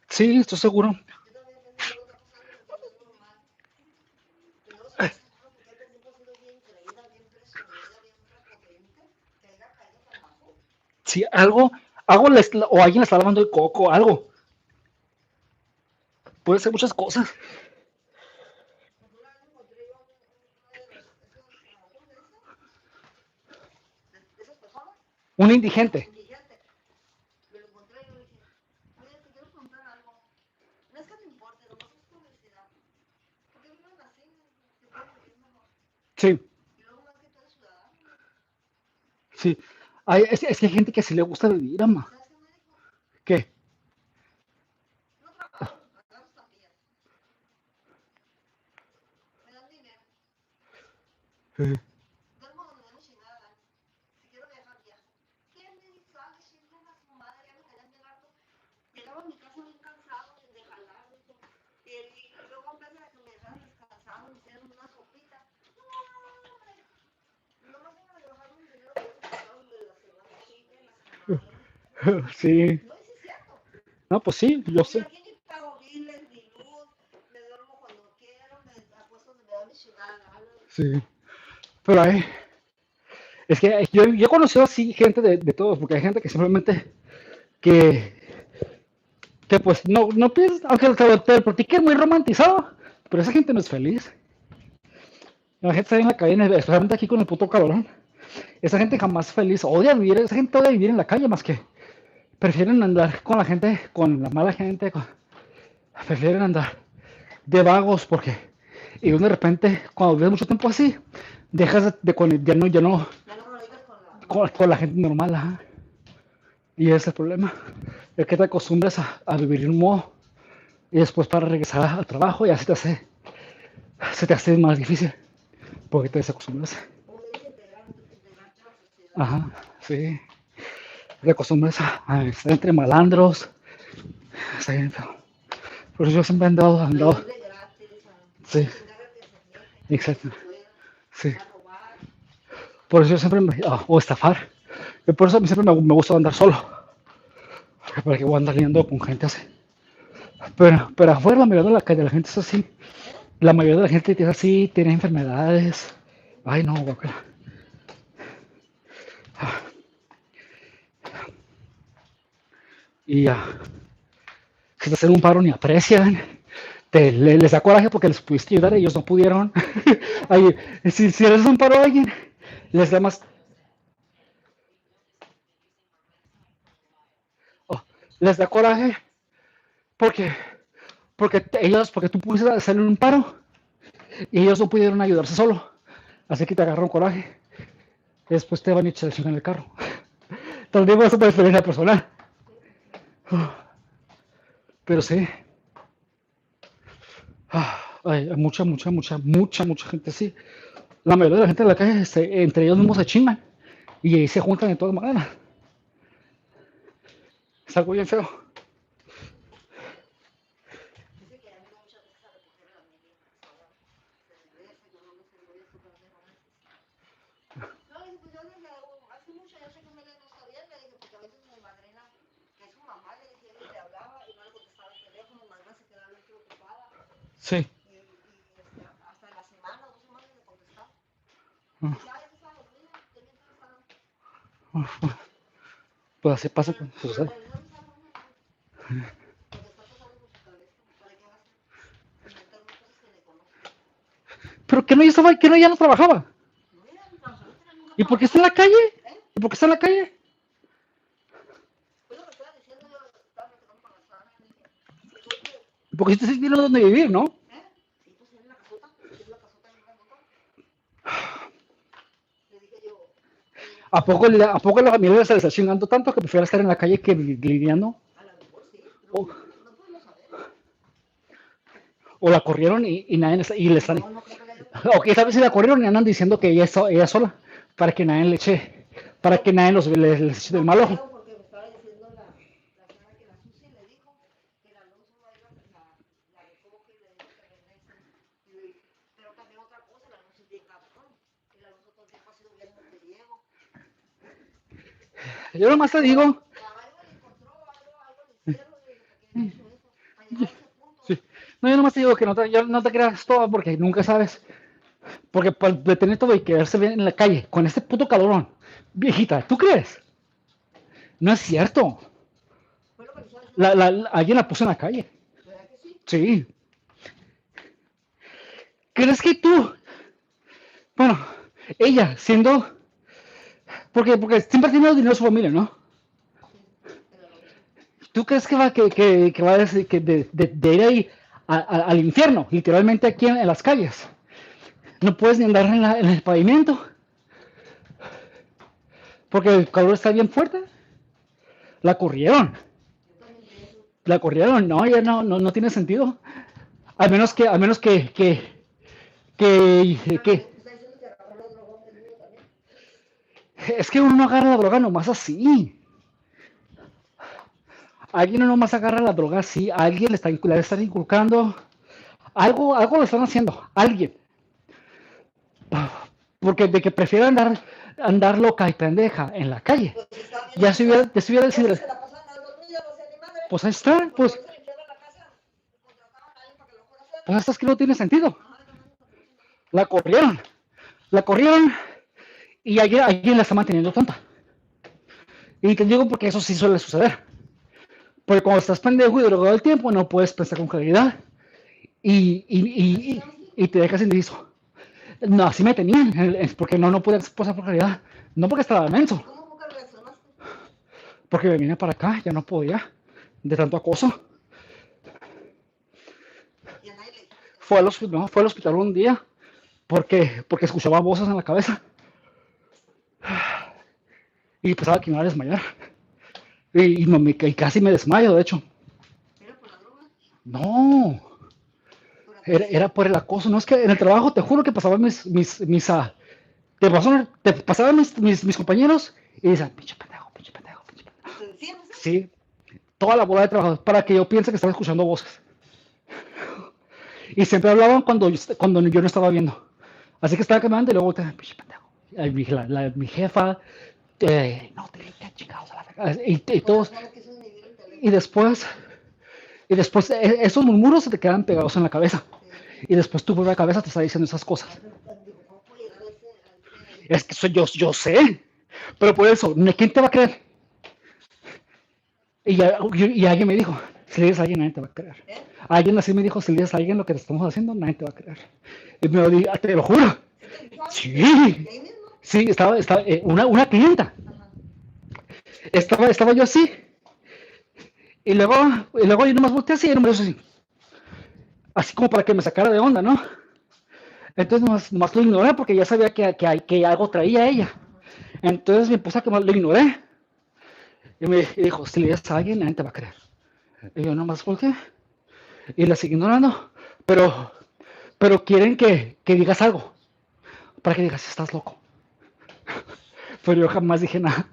Sí, estoy seguro. Yo también pienso que algo está pasando porque no es normal. Y luego se me hace raro porque este tiempo ha sido bien creída, bien presumida, bien prepotente, que haya caído tan bajo. Sí, o alguien le está lavando el coco, algo. Puede ser muchas cosas. Porque una vez encontré yo uno de los, esos, ¿cómo se dice? De esas personas, Un indigente. indigentes. Me lo encontré y yo le dije, oye, te quiero preguntar algo. No es que me importe, nomás es curiosidad. ¿Por qué viven así? Si pueden vivir mejor. Sí, Y luego más que tú eres ciudadano. sí. Es que hay gente que sí le gusta vivir, ¿Y ama. sabes qué me dijo? ¿Qué? No trabajo, agarro estampillas. Me dan dinero. Eh, Duermo donde me da chingada. Si quiero viajar, viajo. ¿Quién me sabe? Siempre a su madre, ya me tenían bien harto. Llegaba a mi casa bien cansado de jalar, dijo. Y luego en vez de que me dejaran descansado, Sí. No, sí es cierto. No, pues sí, yo Yo sé. aquí ni pago biles, ni luz, me duermo cuando quiero, me apuesto donde me da mi chingada gana. Sí. Pero es que yo he conocido así gente de todos, porque hay gente que simplemente que, que pues no piensa, aunque te lo platique muy romantizado, pero esa gente no es feliz. La gente está en la calle, especialmente aquí con el puto calorón. Esa gente jamás es feliz, odia vivir, esa gente odia vivir en la calle más que prefieren andar con la gente, con la mala gente, prefieren andar de vagos porque y de repente cuando vives mucho tiempo así dejas ya no Ya no lo digas con la gente normal, ajá. Y ese es el problema, es que te acostumbras a vivir de un modo y después para regresar al trabajo ya se te hace más difícil porque te desacostumbras, como le dicen, integrarte a la sociedad. ajá, sí, te acostumbras a estar entre malandros, está bien feo. Por eso yo siempre he A andado, ir de gratis, a sí, chingar al que se deje, exacto, que pueda, sí. a robar. Por eso yo siempre o estafar. Y por eso a mí siempre me gusta andar solo. Para que voy a andar lidiando con gente así. Pero afuera la mayoría de la calle la gente es así. La mayoría de la gente es así, tiene enfermedades. Ay no, guacala. Y si te hacen un paro ni aprecian. Les da coraje porque les pudiste ayudar, ellos no pudieron. Ay, si les das un paro a alguien, les da más. Oh, les da coraje porque, porque tú pudiste hacerle un paro y ellos no pudieron ayudarse solo. Así que te agarraron coraje. Y después te van a echar en el carro. También vas a preferir la personal. Pero sí. Hay mucha gente así. La mayoría de la gente de la calle, entre ellos mismos se chingan. Y ahí se juntan de todas maneras. Es algo bien feo. Dice que han ido muchas veces a recoger a la niña, se regresa, yo no me sé, voy a su casa de romances. No, dice, pues yo desde hace mucho, yo sé que Mele no está bien, le dije, porque a veces mi madrina, que es su mamá, le dije, le hablaba y no le contestaba el teléfono, mi madrina se quedaba bien preocupada. Sí. Hasta la semana, 2 semanas le contestaba. Ah, Dice, ay, ¿qué sabes? Mira, estoy bien cansada. Pues así pasa con Pero sucede. no le sabe uno, porque está pasando por su cabeza, ¿para qué vas a inventar unas cosas que le conocen? Pero que no ya no trabajaba. No, mira, mi transporte nunca ¿Y por qué está en trabajaba. la calle? ¿Eh? ¿Y por qué está en la calle? Fue lo que estaba diciendo yo, estaba platicando con la sana, le dije, digo, es que, Porque usted sí tiene donde vivir, ¿no? ¿eh? Sí, pues tiene la casota, tiene la casota en grandota. Le dije yo, ¿A poco la familia se les está chingando tanto que prefiere estar en la calle que lidiando? a lo mejor sí, O, no podemos saber. o la corrieron y nadie y le están. No, no creo que le haya O que tal vez si la corrieron y andan diciendo que ella sola. Para que nadie le eche. Para que nadie les eche del no mal ojo. creo, porque me estaba diciendo la señora que la Susi le dijo que la luz va a ir la recoge y le dijo que regresen. Pero también otra cosa, la luz es bien cabrón. Y la luz todo el tiempo ha sido bien mujeriego. Yo nomás te digo. Algo le encontró, algo le hicieron, le dije, ¿por qué le ha hecho eso? Para llegar a ese punto. Sí. No, yo nomás te digo que no te creas todo porque nunca sabes. Porque para detener todo y quedarse bien en la calle con este puto calorón. Viejita, ¿tú crees? No es cierto. Fue lo que le estaba diciendo. Alguien la puso en la calle. ¿Verdad que sí? Sí. ¿Crees que tú? Bueno, ella siendo. Porque siempre ha tenido dinero su familia, ¿no? Pero lo mismo. ¿Tú crees que va a decir que de ir ahí al infierno, literalmente aquí en las calles? No puedes ni andar en el pavimento. Porque el calor está bien fuerte. La corrieron. Yo también pienso. La corrieron. No, ya no tiene sentido. A menos que Está diciendo que agarró los drogones mío también. es que uno no agarra la droga nomás así. Alguien no nomás agarra la droga así. Alguien le están inculcando. Algo lo están haciendo. Alguien. Porque de que prefieren andar loca y pendeja en la calle. Pues si está bien Ya se hubiera, encerrada. ya se hubiera Esa decidido. se la pasaban a dormir, ya no hacía ni madre. Pues ahí está, Pues pues, por eso limpiaban la casa, contrataban a alguien para que lo fuera a hacer. pues hasta es que no tiene sentido. Ajá, también es porque no se La corrieron, la corrieron y alguien la está manteniendo tonta. Y te digo porque eso sí suele suceder. Porque cuando estás pendejo y drogado el tiempo, no puedes pensar con claridad y te dejas indeciso. No, así me tenían, porque no podía pensar por claridad. No porque estaba menso, ¿Y cómo nunca reaccionaste? porque me vine para acá, ya no podía, de tanto acoso. Y a nadie le dijiste que Fue al hospital un día porque escuchaba voces en la cabeza y pensaba que me iba a desmayar. Y casi me desmayo, de hecho. era por la droga, No, por la era por el acoso. No es que en el trabajo, te juro que pasaban te pasaban mis compañeros y decían, pinche pendejo, pinche pendejo, pinche pendejo. ¿te decían eso? Sí, toda la bola de trabajo para que yo piense que estaba escuchando voces. Y siempre hablaban cuando yo no estaba viendo. Así que estaba caminando y luego, pinche pendejo. Mi jefa, no te qué chingados a la verga. Y Por todos, eso no lo quiso ni ver el teléfono. y después, esos murmuros se te quedan pegados en la cabeza. Sí. Y después tu propia cabeza te está diciendo esas cosas. Digo, ¿cómo puede llegar a ese Es que soy yo sé. Pero por eso, ¿quién te va a creer? Y alguien me dijo, si le dices a alguien, nadie te va a creer. ¿Eh? Alguien así me dijo, si le dices a alguien lo que te estamos haciendo, nadie te va a creer. Y me lo dije, te lo juro. ¿Sí te dijo algo? Sí, ¿Y ahí mismo? sí, estaba una clienta. Ajá. Estaba yo así. Y luego yo nomás volteé así y no me hizo así. Así como para que me sacara de onda, ¿no? Entonces nomás lo ignoré porque ya sabía que algo traía ella. Entonces me puse a que lo ignoré. Y dijo, si le dices a alguien, nadie te va a creer. Y yo nomás volteé. Y la seguí ignorando. Pero quieren que digas algo. Para que digas, estás loco. Pero yo jamás dije nada.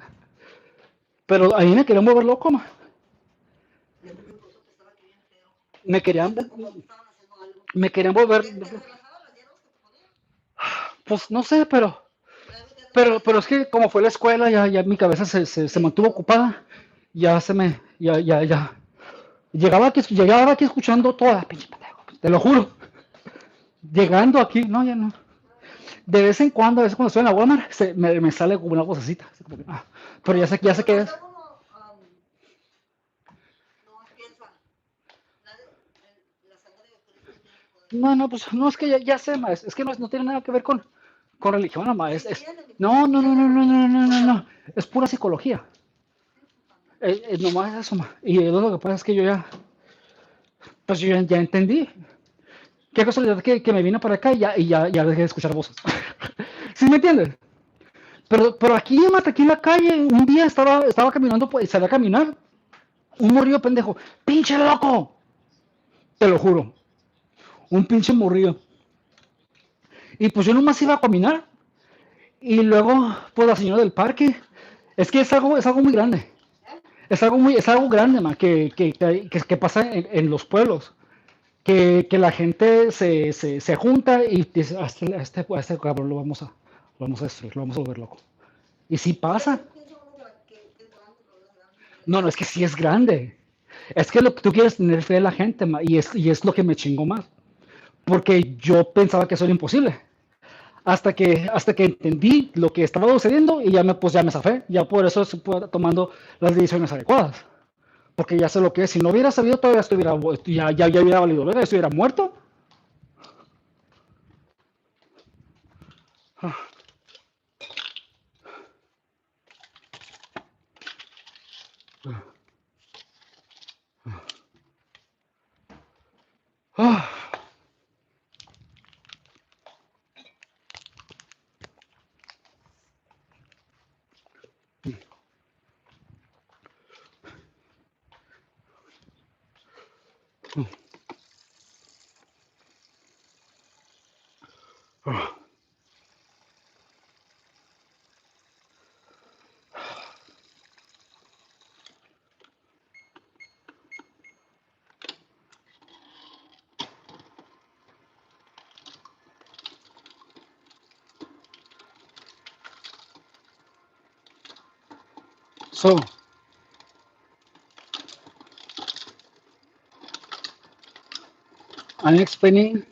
Pero ahí me querían volver loco, ma. Yo creo que por eso te estaba aquí bien feo. Me querían, Como te estaban haciendo algo. me querían volver, ¿Te relajaban las hierbas que te ponían? pues no sé, pero Algo te Pero es que como fue la escuela, ya mi cabeza se mantuvo ocupada. Ya se me, ya. Llegaba aquí escuchando toda, pinche pendejo, te lo juro. Llegando aquí, no, ya no. De vez en cuando, a veces cuando estoy en la Walmart, me sale como una vocecita. Así como que, pero ya sé qué es. no piensa. La sangre de Cristo tiene poder. No, pues no, es que ya sé, ma, es que no tiene nada que ver con religión, ma, Sí tiene, no, no, no, no, no, no, no, no, Pues, no, es pura psicología. Nomás eso, ma. Y lo que pasa es que pues yo ya entendí. Qué casualidad que me vine para acá y ya dejé de escuchar voces. ¿Sí me entiendes? Pero aquí, mate, aquí en la calle, un día estaba caminando, pues, salí a caminar. Un morrillo pendejo. ¡Pinche loco! Te lo juro. Un pinche morrillo. Y pues yo nomás iba a caminar. Y luego, pues la señora del parque. Es que es algo muy grande. Es algo grande, ma, que pasa en los pueblos. Que la gente se junta y dice, a este cabrón lo vamos a destruir, lo vamos a volver loco. Y sí pasa. No, es que sí es grande. Es que lo que tú quieres tener fe de la gente, y es lo que me chingó más. Porque yo pensaba que eso era imposible. Hasta que entendí lo que estaba sucediendo y ya me zafé. Ya por eso se fue tomando las decisiones adecuadas. Porque ya sé lo que es. Si no hubiera sabido, todavía ya hubiera valido, ¿verdad? Ya estuviera muerto. Ah. Ah. So I'm explaining.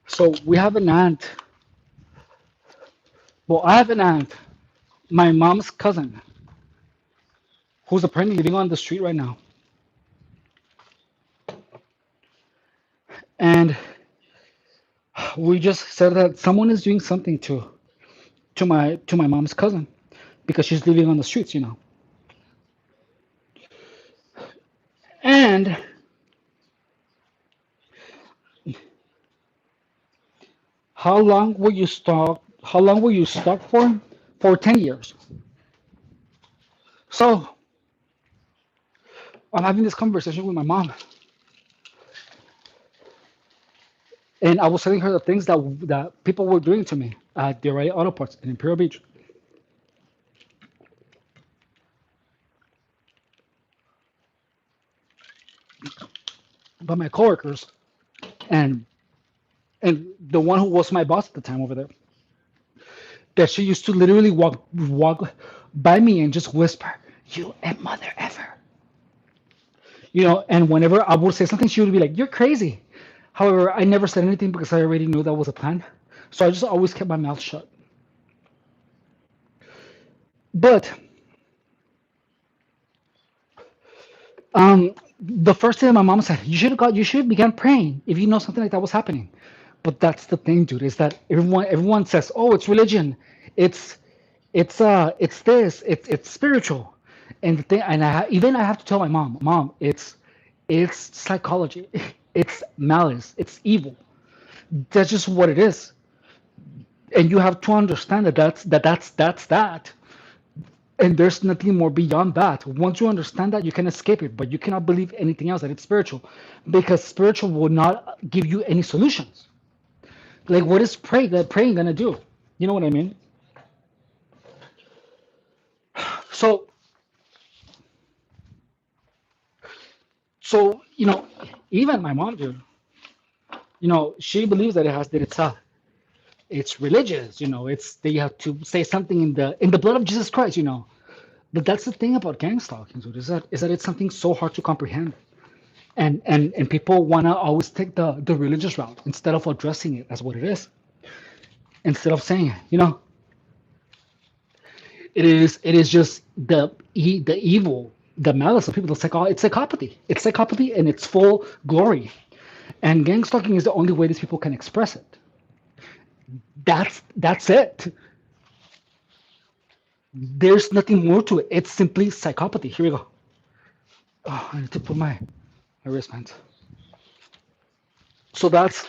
So we have an aunt. Well, I have an aunt, my mom's cousin, who's apparently living on the street right now. And we just said that someone is doing something to my mom's cousin because she's living on the streets. And how long were you stuck? How long were you stuck for? For 10 years. So I'm having this conversation with my mom, and I was telling her the things that people were doing to me at the O'Reilly Auto Parts in Imperial Beach, by my coworkers, and and the one who was my boss at the time over there. That she used to literally walk by me and just whisper, "You and mother ever." And whenever I would say something, she would be like, "You're crazy." However, I never said anything because I already knew that was a plan. So I just always kept my mouth shut. But the first thing my mom said, you should have began praying if you know something like that was happening. But that's the thing, dude, is that everyone says, "Oh, it's religion, it's it's this, it's spiritual," and the thing, and even I have to tell my mom, it's psychology, it's malice, it's evil. That's just what it is, and you have to understand that that's that, and there's nothing more beyond that. Once you understand that, you can escape it, but you cannot believe anything else that it's spiritual, because spiritual will not give you any solutions. Like, what is praying gonna do? You know what I mean? So so even my mom, dude, she believes that it's religious. It's that you have to say something in the blood of Jesus Christ. But that's the thing about gang stalking, dude, is that it's something so hard to comprehend. And people wanna always take the religious route instead of addressing it as what it is. Instead of saying, it is just the evil, the malice of people. It's psychopathy. It's psychopathy in its full glory. And gang stalking is the only way these people can express it. That's it. There's nothing more to it. It's simply psychopathy. Here we go. Oh, I need to put my wristbands. So that's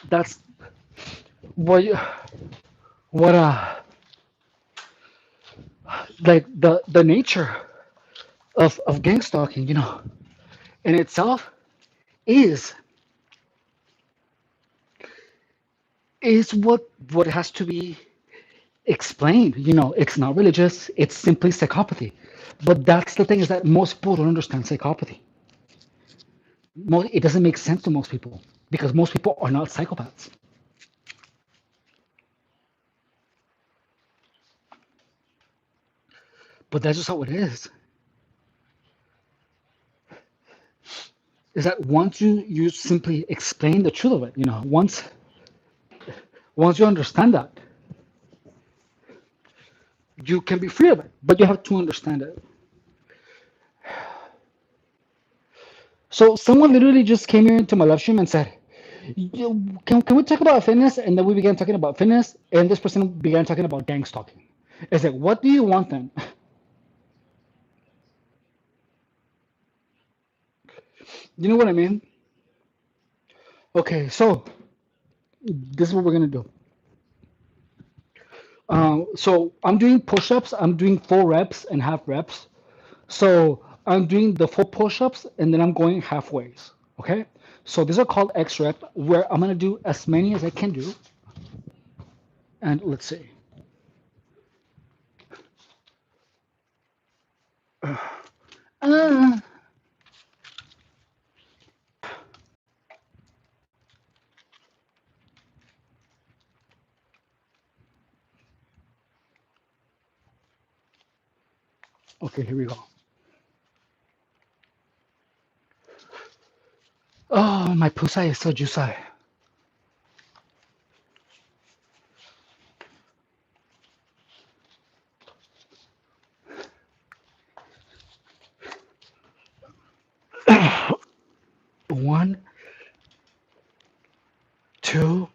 what what like the nature of gang stalking, in itself is is what has to be explained. It's not religious. It's simply psychopathy. But that's the thing, is that most people don't understand psychopathy. It doesn't make sense to most people because most people are not psychopaths. But that's just how it is. Is that once you simply explain the truth of it, once you understand that, you can be free of it. But you have to understand it. So someone literally just came here into my live stream and said, Can we talk about fitness?" And then we began talking about fitness, and this person began talking about gang stalking. It's like, what do you want then? You know what I mean? Okay, so this is what we're gonna do. So I'm doing push-ups. I'm doing full reps and half reps. So I'm doing the full push-ups and then I'm going halfways. Okay. So these are called X rep, where I'm gonna do as many as I can do. And let's see. Uh, Okay, here we go. Oh, my pussy is so juicy. One, two,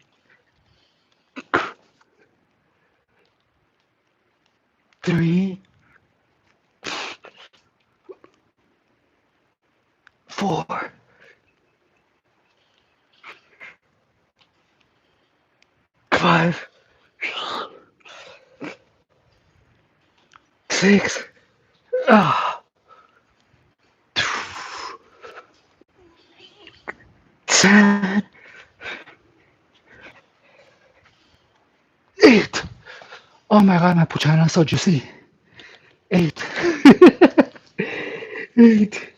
three, four, five, six, ah, 10, 8. Oh my god, my puchana is so juicy. 8, 8,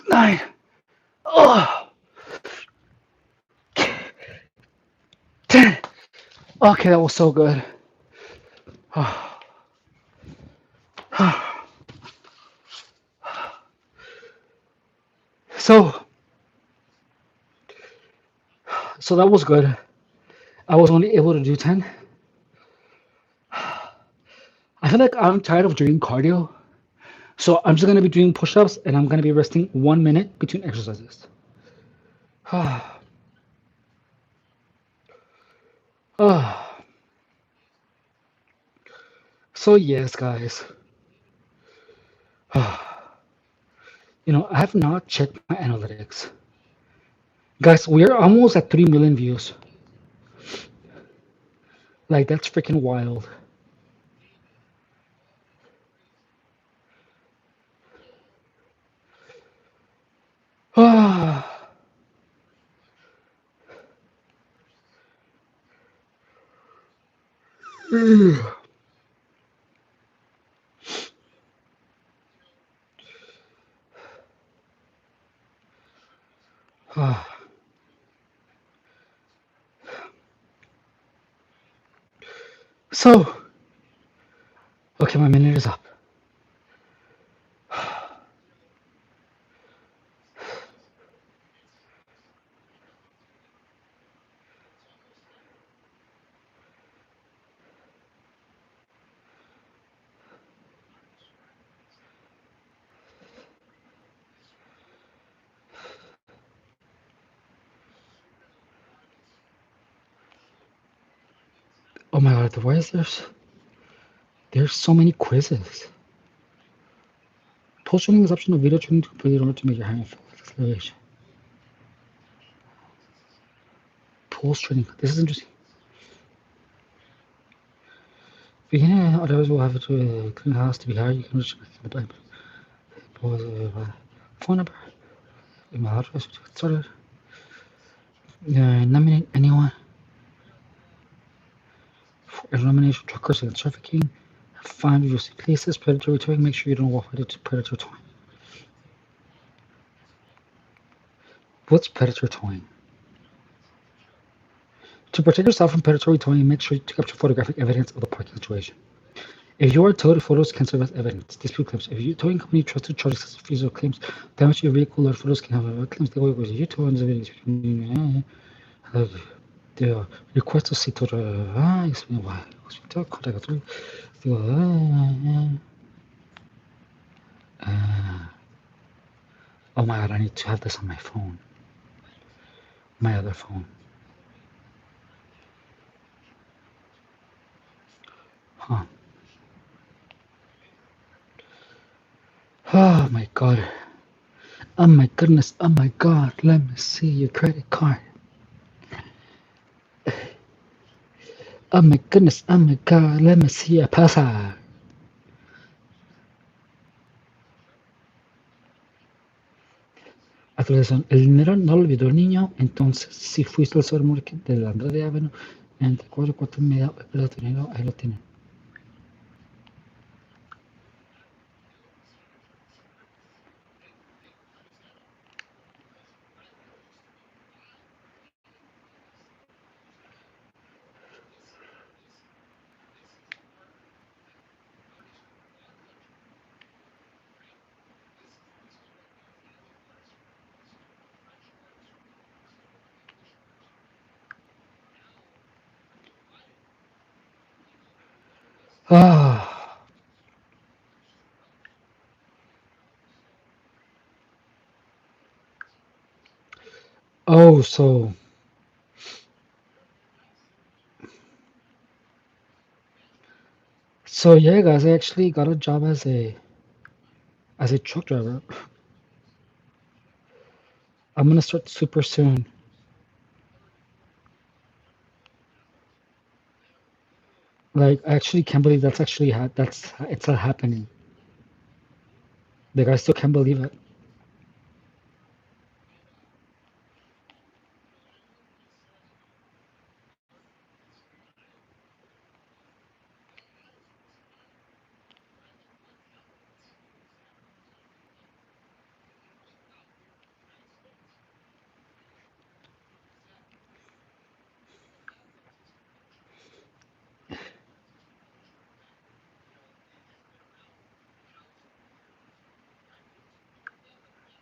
9. Oh, 10. Okay, that was so good. So, so that was good. I was only able to do 10. I feel like I'm tired of doing cardio. So I'm just gonna be doing push-ups and I'm gonna be resting 1 minute between exercises. So yes, guys. I have not checked my analytics. Guys, we're almost at 3 million views. Like that's freaking wild. So, okay, my minute is up. Oh my god, why is there's so many quizzes? Post training is optional. Video training to complete in order to make your hand feel acceleration. Post training. This is interesting. Beginning, others will have to clean house to be hired. You can reach the Bible. Phone number. Email address. Get started. Nominate anyone for elimination to occurs against trafficking. Find your cases. Predatory towing. Make sure you don't walk into predatory towing. What's predatory towing? To protect yourself from predatory towing, make sure to capture photographic evidence of the parking situation. If you are towed, photos can serve as evidence. Dispute claims. If your towing company trusts to charge excessive fees or claims damage to your vehicle, or photos can have claims. The way was you tow and the request to see to explain why. Contact authority. Oh my god, I need to have this on my phone. My other phone. Huh. Oh my god. Oh my goodness. Oh my god. Let me see your credit card. Oh my goodness. Oh my god. Let me see your password. Actualización. El dinero no lo olvidó el niño, entonces si fuiste al supermarket de la Andrade Avenue entre 4 y 4:30, el dinero, ahí lo tienen. Ah, oh, so yeah, guys, I actually got a job as a truck driver. I'm gonna start super soon. Like, I actually can't believe that's actually it's happening. Like, I still can't believe it.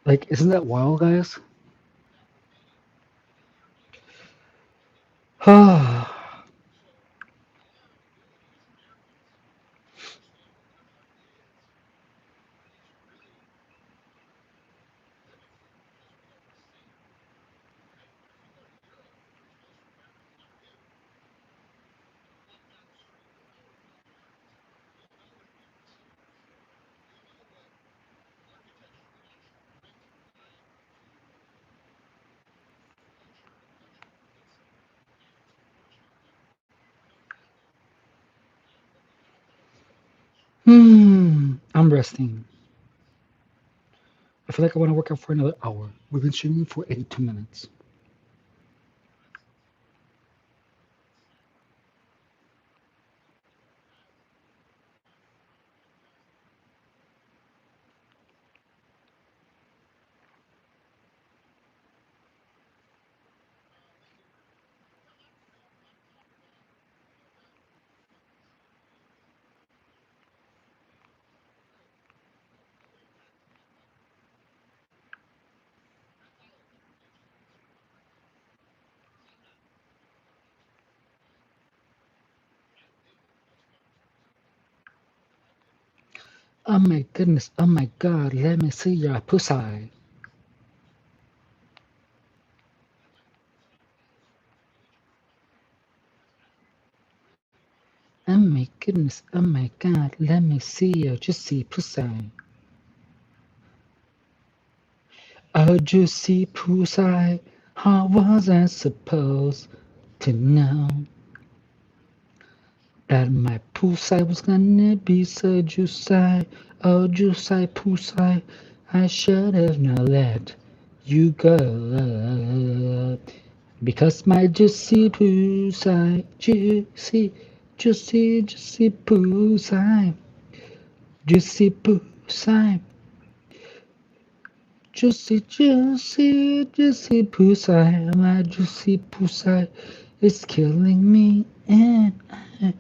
Like, isn't that wild, guys? I'm resting. I feel like I want to work out for another hour. We've been streaming for 82 minutes. Oh my goodness. Oh my god. Let me see your pussy. Oh my goodness. Oh my god. Let me see your juicy pussy. Oh, juicy pussy. How was I supposed to know that my pussy was gonna be so juicy? Oh, juicy pussy. I should have not let you go. Because my juicy pussy, juicy pussy, juicy pussy, juicy pussy, my juicy pussy is killing me, and I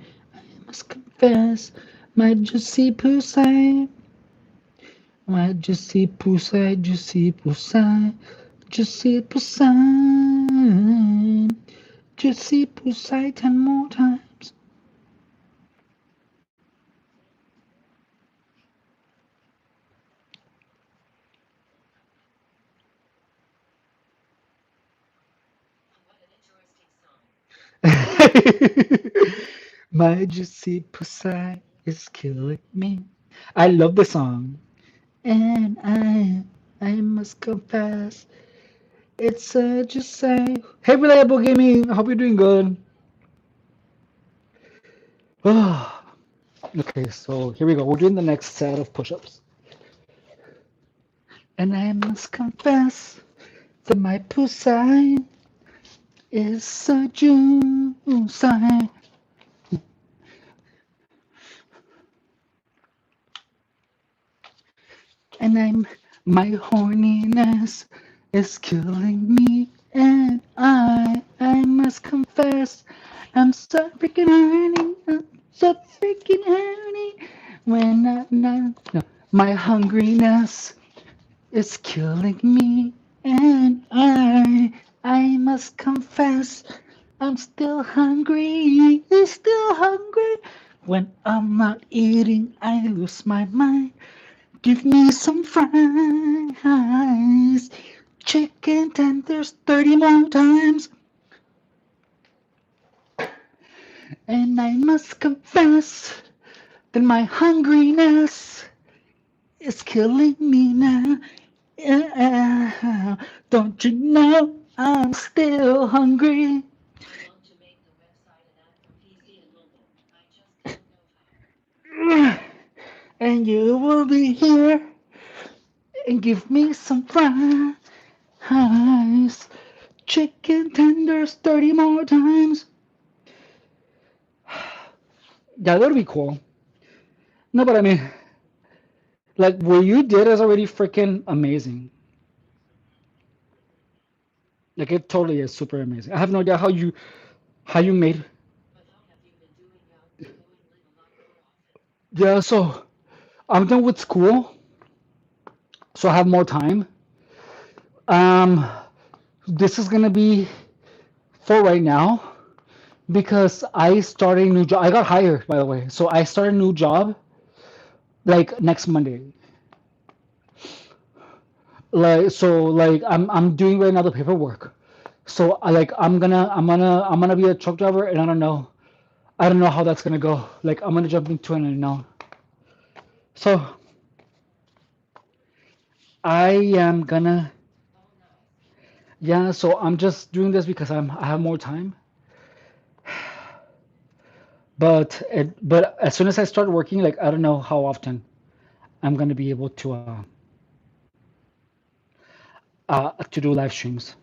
must confess, my juicy pussy, my juicy pussy, juicy pussy, juicy pussy 10 more times. My juicy pussy is killing me. I love the song. And I must confess, it's such a say. Hey, Reliable Gaming, I hope you're doing good. Okay, so here we go. We're doing the next set of push-ups. And I must confess that my pussy is so juicy. And my horniness is killing me, and I must confess, I'm so freaking horny, I'm so freaking horny. When no, my hungriness is killing me, and I must confess, I'm still hungry, still hungry. When I'm not eating, I lose my mind. Give me some fries, chicken tenders 30 more times. And I must confess that my hungriness is killing me now. Yeah. Don't you know I'm still hungry? And you will be here and give me some fries, chicken tenders 30 more times. Yeah, that'd be cool. No, but I mean, like what you did is already freaking amazing. Like it totally is super amazing. I have no idea how you made. Yeah, so I'm done with school, so I have more time. Um, this is gonna be for right now because I started a new job. I got hired, by the way, so I started a new job like next Monday. Like I'm doing right now the paperwork. So I'm gonna be a truck driver, and I don't know how that's gonna go. Like I'm gonna jump into it and know. So I am gonna yeah. So I'm just doing this because I have more time. But as soon as I start working, like I don't know how often I'm gonna be able to do live streams.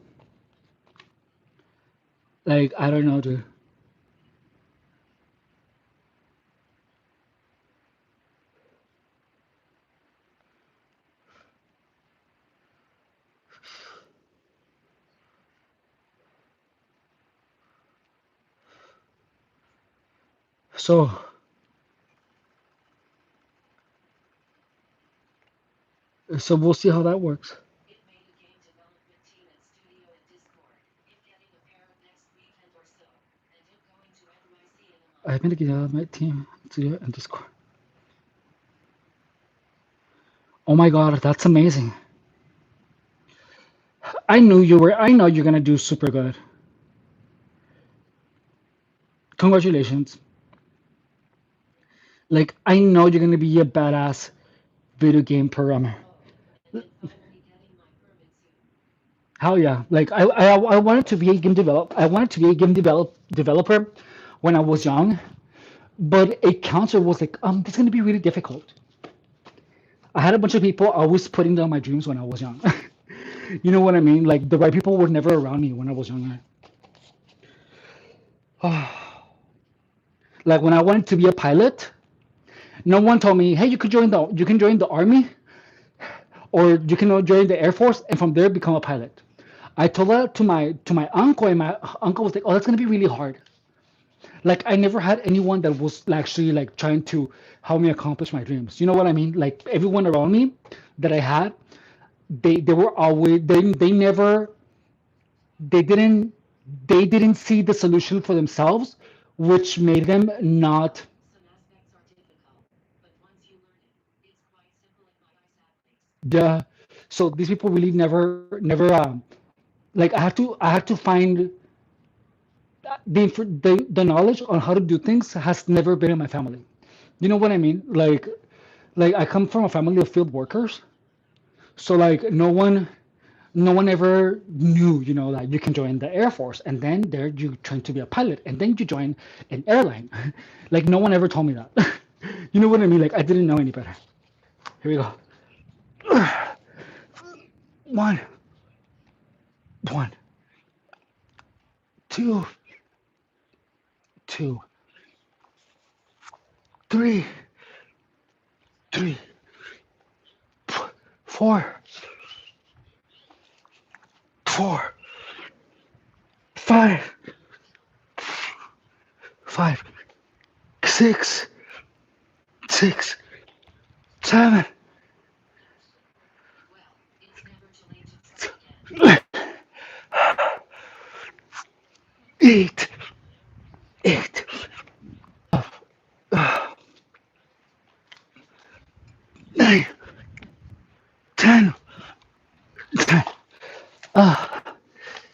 Like I don't know, dude. So so we'll see how that works. I've been getting out of my team to do it in Discord. Oh my god, that's amazing. I know you're gonna do super good. Congratulations. Like I know you're gonna be a badass video game programmer. Hell yeah! Like I wanted to be a game develop. I wanted to be a developer when I was young, but a counselor was like, this is gonna be really difficult. I had a bunch of people always putting down my dreams when I was young. You know what I mean? Like the right people were never around me when I was younger. Like when I wanted to be a pilot, no one told me, "Hey, you can join the army, or you can join the Air Force, and from there become a pilot." I told that to my uncle, and my uncle was like, "Oh, that's gonna be really hard." Like I never had anyone that was actually like trying to help me accomplish my dreams. You know what I mean? Like everyone around me that I had, they were always they didn't they didn't see the solution for themselves, which made them not. The So these people really never like I had to find the knowledge on how to do things has never been in my family. You know what I mean? Like I come from a family of field workers, so like no one ever knew, that you can join the Air Force and then there you train to be a pilot and then you join an airline. Like no one ever told me that. You know what I mean? Like I didn't know any better. Here we go. One, one, two, two, three, three, four, four, five, five, six, six, seven, eight, eight,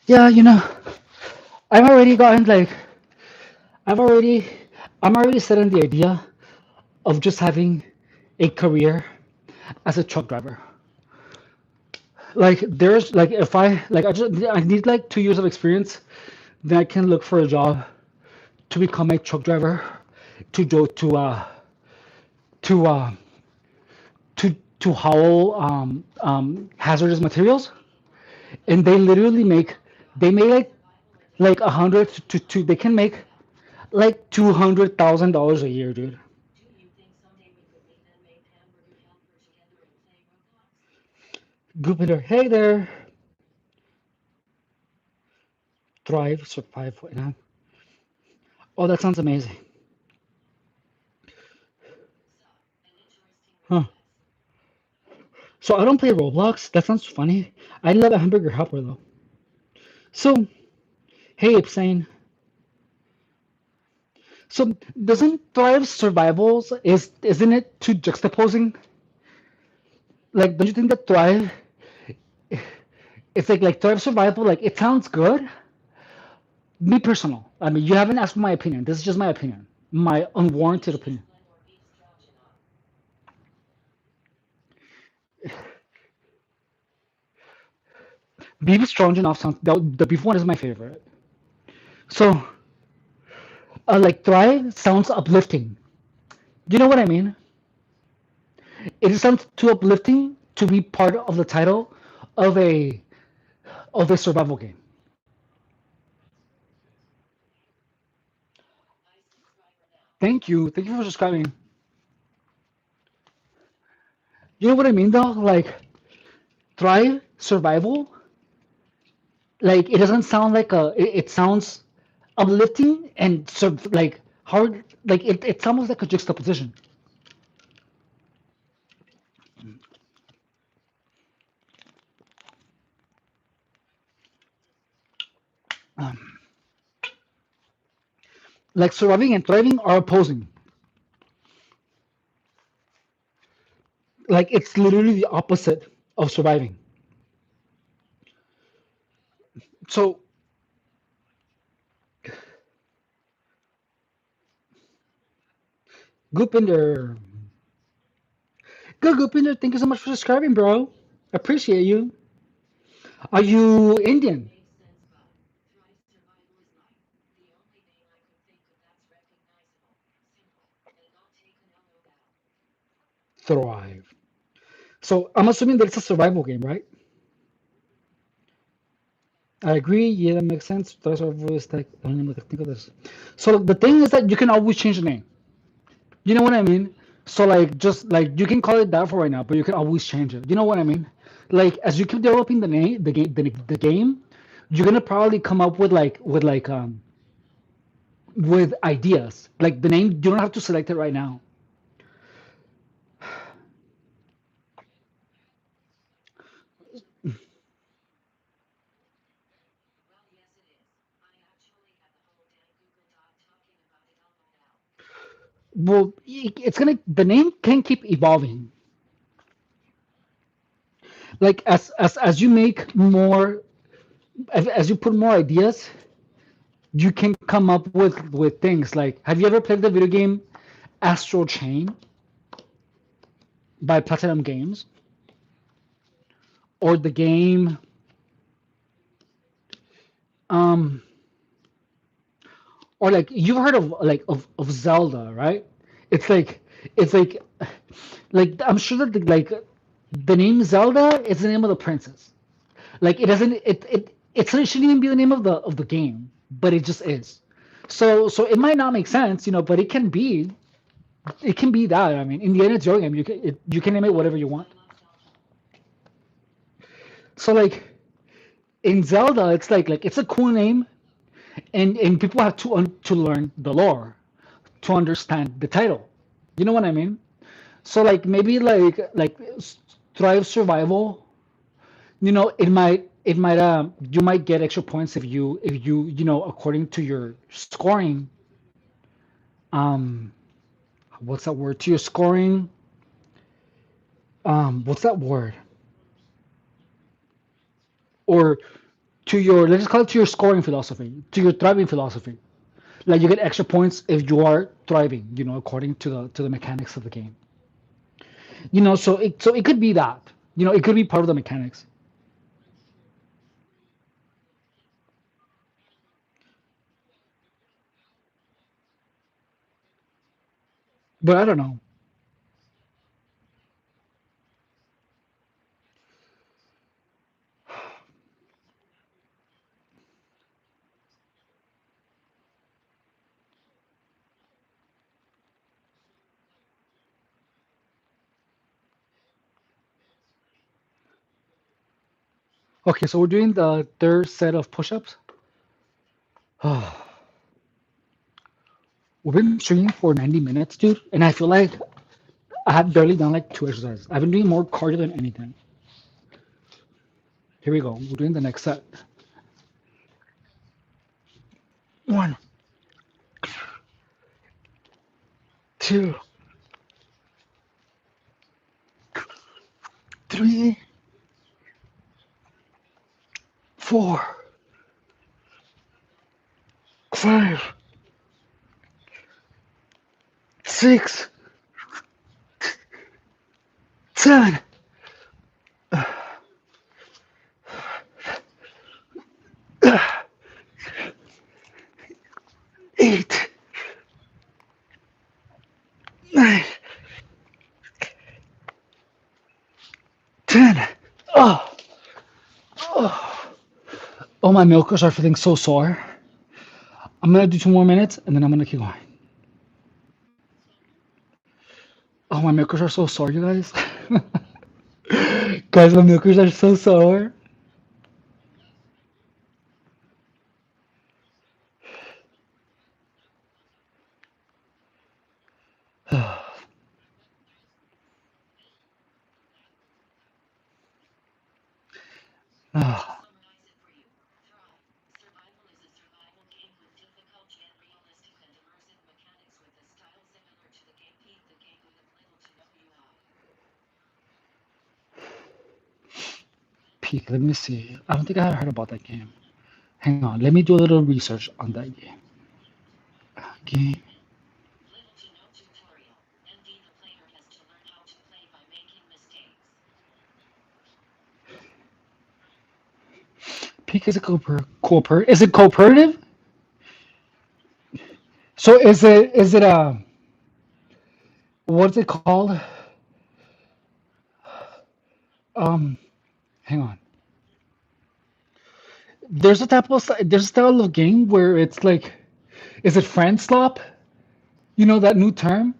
Yeah, I've already gotten like I've already I'm already set on the idea of just having a career as a truck driver. Like there's like if I like I need like 2 years of experience, then I can look for a job to become a truck driver to go to to haul hazardous materials, and they make like 100 to they can make like $200,000 a year, dude. Group hey there, thrive, survive, whatnot. Oh, that sounds amazing. Huh. So I don't play Roblox. That sounds funny. I love a hamburger helper though. So hey, Ipsane. So doesn't Thrive Survivals isn't it too juxtaposing? Like, don't you think that Thrive it's like Thrive Survival, like it sounds good. Me personal. I mean, you haven't asked my opinion. This is just my opinion. My unwarranted opinion. Beef Strong Enough sounds the beef one is my favorite. So like Thrive sounds uplifting. Do you know what I mean? It sounds too uplifting to be part of the title of a survival game. Thank you. Thank you for subscribing. You know what I mean though? Like Thrive Survival, like it doesn't sound like it sounds uplifting and like hard like it's almost like a juxtaposition. Um, like surviving and thriving are opposing. Like it's literally the opposite of surviving. So Goopinder, good Goopinder, thank you so much for subscribing, bro. Appreciate you. Are you Indian? Thrive. So I'm assuming that it's a survival game, right? I agree. Yeah, that makes sense. Those are voice like think of this. So the thing is that you can always change the name. You know what I mean? So like just like you can call it that for right now, but you can always change it. You know what I mean? Like as you keep developing the game, you're gonna probably come up with ideas. Like the name, you don't have to select it right now. Well, it's gonna the name can keep evolving. Like as you make more, as you put more ideas, you can come up with things like. Have you ever played the video game Astral Chain by Platinum Games, or the game um or like you've heard of of Zelda, right? It's like I'm sure that the name Zelda is the name of the princess. Like it doesn't it shouldn't even be the name of the game, but it just is. So it might not make sense, but it can be that. I mean, in the end, it's your game. You can name it whatever you want. So like in Zelda, it's like it's a cool name, and people have to learn the lore to understand the title. You know what I mean? So like maybe Thrive Survival, it might you might get extra points if you according to your scoring, um what's that word, to your scoring, what's that word, or to your, let's just call it to your scoring philosophy, to your thriving philosophy. Like you get extra points if you are thriving, according to the mechanics of the game. So it could be that. It could be part of the mechanics. But I don't know. Okay, so we're doing the third set of push-ups. We've been streaming for 90 minutes, dude, and I feel like I have barely done like two exercises. I've been doing more cardio than anything. Here we go. We're doing the next set. One, two, three, four, five, six, seven, 8, 9, 10. Oh, oh, oh, my milkers are feeling so sore. I'm gonna do 2 more minutes and then I'm gonna keep going. Oh, my milkers are so sore, you guys. Guys, my milkers are so sore. Ah, Peak, let me see. I don't think I heard about that game. Hang on, let me do a little research on that game. Game. Peak is a is it cooperative? So is it what's it called? Um, Hang on. There's a style of game where it's like, is it friend slop? You know that new term?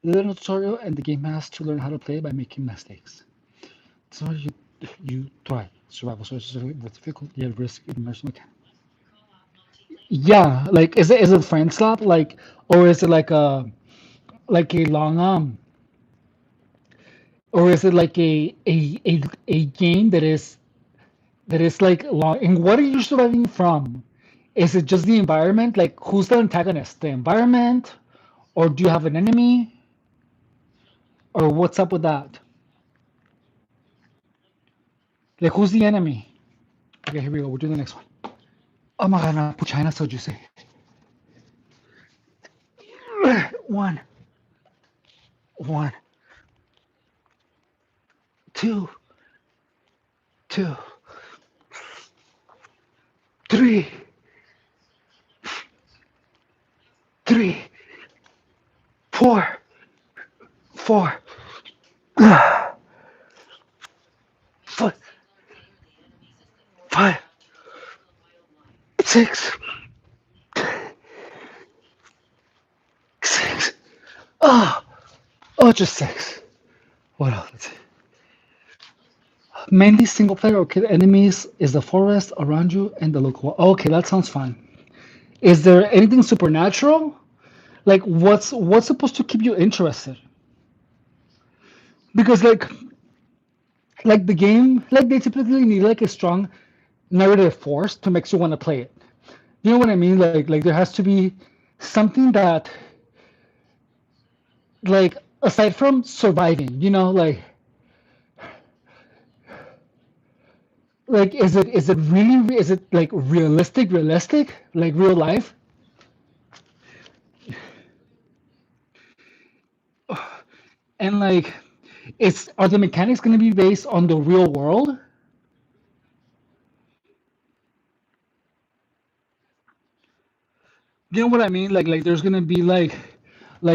Little tutorial and the game has to learn how to play by making mistakes. So you try survival sources with difficulty and risk immersion mechanic. Yeah, like is it friend slop like, or is it like a long or is it like a game that is like long, and what are you surviving from? Is it just the environment? Like who's the antagonist? The environment, or do you have an enemy, or what's up with that? Like who's the enemy? Okay, here we go. We're doing the next one. Oh my god, no, Puchina so juicy. One, one, two, two, three, three, four, four, five, five, six, six. Oh, oh, just six. What else? Let's see. Mainly single player or kill enemies is the forest around you and the local. Okay, that sounds fun. Is there anything supernatural? Like what's supposed to keep you interested? Because like the game, like they typically need like a strong narrative force to make you want to play it. You know what I mean? Like there has to be something that like aside from surviving, like is it really is it like realistic, like real life? And like, it's are the mechanics going to be based on the real world? You know what I mean? Like there's going to be like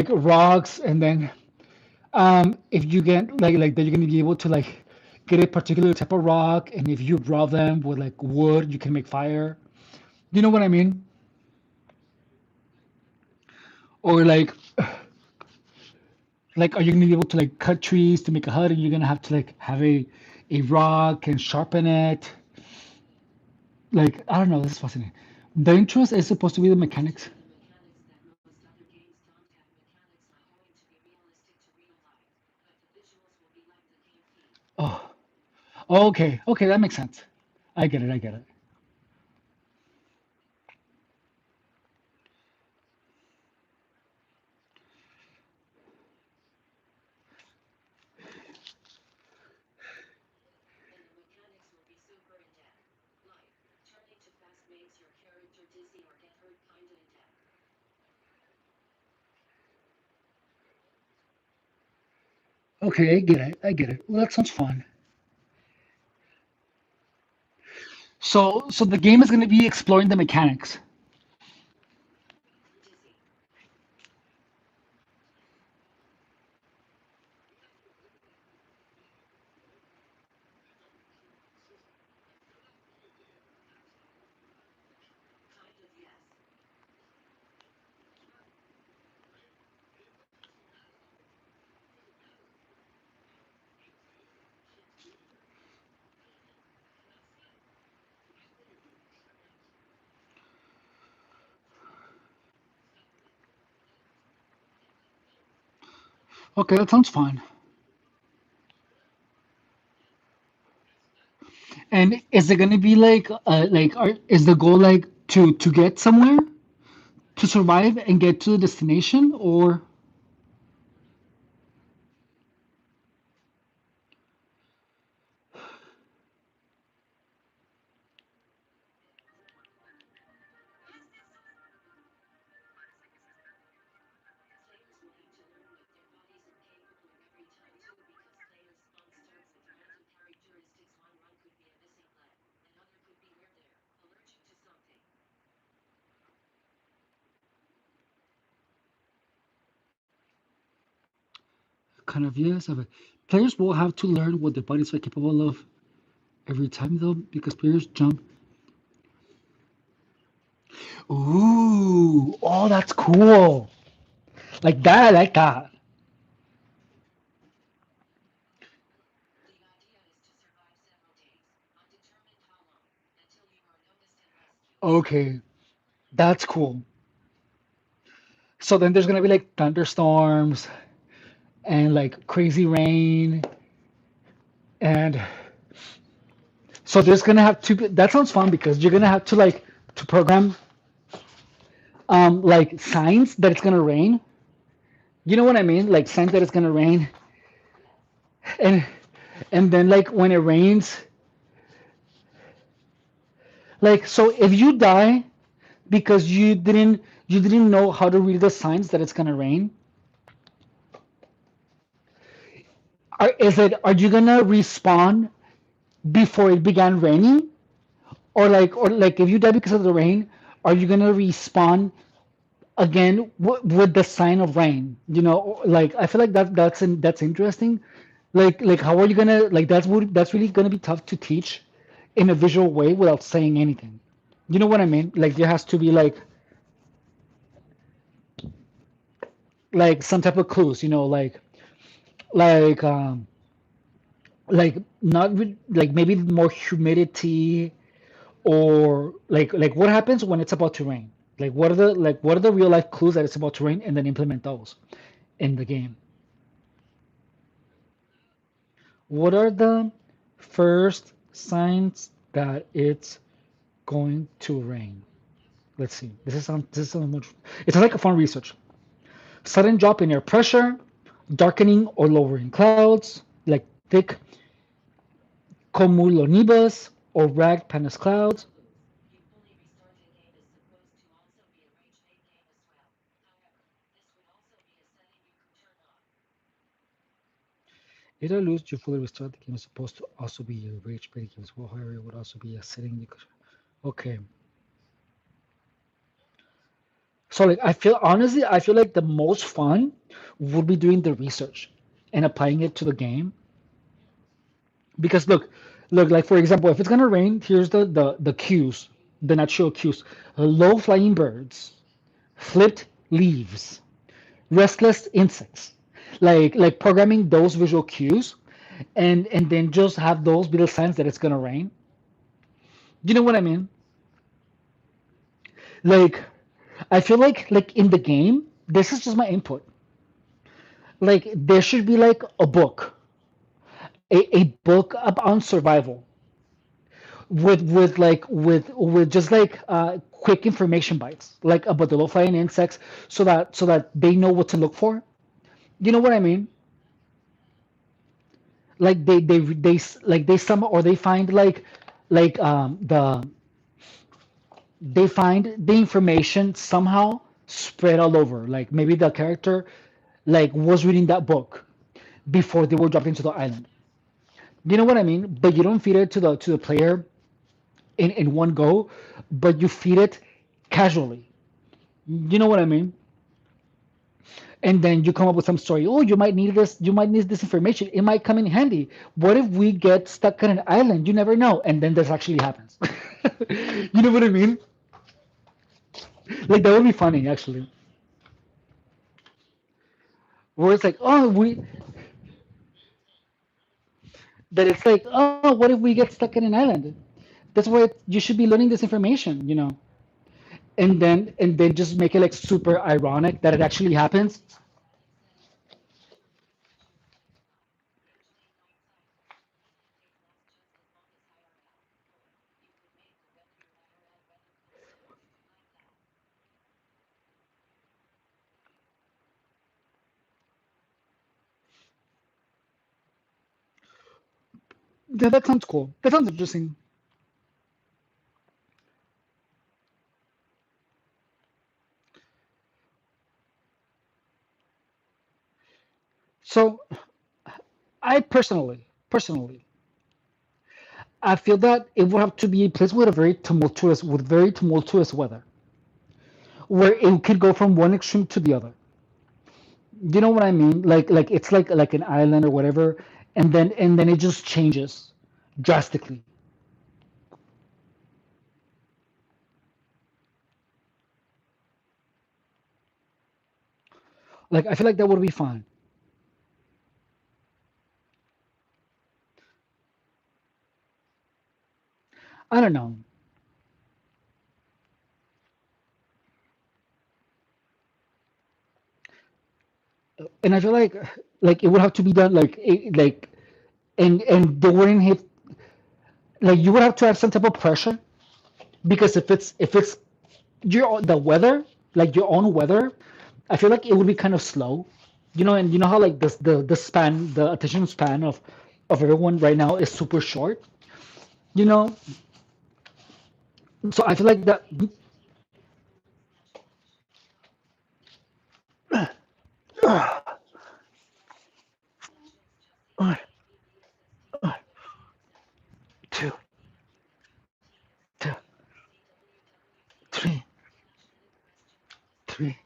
rocks, and then if you get like that, you're going to be able to like get a particular type of rock, and if you rub them with like wood, you can make fire. You know what I mean? Or like are you going to be able to like cut trees to make a hut, and you're going to have to like have a rock and sharpen it? Like, I don't know, this is fascinating. The interest is supposed to be the mechanics. Oh, okay, okay, that makes sense. I get it, I get it. Okay, I get it, I get it. Well, that sounds fun. So the game is going to be exploring the mechanics. Okay, that sounds fun. And is it going to be is the goal like to get somewhere, to survive and get to the destination, or kind of yes of it? Players will have to learn what their bodies are capable of every time though, because players jump. Ooh, oh, that's cool. Like that, I like that. Okay, that's cool. So then there's gonna be like thunderstorms and like crazy rain, and so there's gonna have to. That sounds fun because you're gonna have to like to program like signs that it's gonna rain. You know what I mean? Like signs that it's gonna rain, and and then like when it rains, like so if you die because you didn't know how to read the signs that it's gonna rain, are you gonna respawn before it began raining, or like if you die because of the rain, are you gonna respawn again with the sign of rain? Like I feel like that's interesting. Like how are you gonna like that's really gonna be tough to teach in a visual way without saying anything. You know what I mean? Like there has to be like some type of clues. Like like not like maybe more humidity, or like what happens when it's about to rain. Like what are the real life clues that it's about to rain, and then implement those in the game. What are the first signs that it's going to rain? Let's see. This is much. It's like a fun research. Sudden drop in air pressure, darkening or lowering clouds, like thick cumulonimbus or ragged panis clouds. If I lose, you fully restart. The game is supposed to also be a rage bait game as well. However, it would also be a setting you could. Okay. So like I feel honestly, I feel like the most fun would be doing the research and applying it to the game. Because look, like for example, if it's gonna rain, here's the cues, the natural cues. Low flying birds, flipped leaves, restless insects. Like programming those visual cues and then just have those be the signs that it's gonna rain. You know what I mean? Like I feel like in the game, this is just my input. Like there should be like a book, a book on survival with just like quick information bites like about the low-flying insects so that they know what to look for. You know what I mean? Like like they some or they find like they find the information somehow spread all over. Like maybe the character like was reading that book before they were dropped into the island. You know what I mean? But you don't feed it to the player in one go, but you feed it casually. You know what I mean? And then you come up with some story. Oh, you might need this. You might need this information. It might come in handy. What if we get stuck on an island? You never know. And then this actually happens. You know what I mean? Like that would be funny, actually. Where it's like, oh, we that it's like, oh, what if we get stuck in an island? That's why you should be learning this information, and then just make it like super ironic that it actually happens. Yeah, that sounds cool. That sounds interesting. So personally, I feel that it would have to be a place with a very tumultuous weather, where it could go from one extreme to the other. You know what I mean? Like it's like an island or whatever, and then it just changes drastically. Like I feel like that would be fun. I don't know, and I feel like it would have to be done like and they wouldn't have like you would have to have some type of pressure because if it's the weather, like your own weather, I feel like it would be kind of slow, and you know how like the attention span of everyone right now is super short, you know. So I feel like that. Two, two, three, three,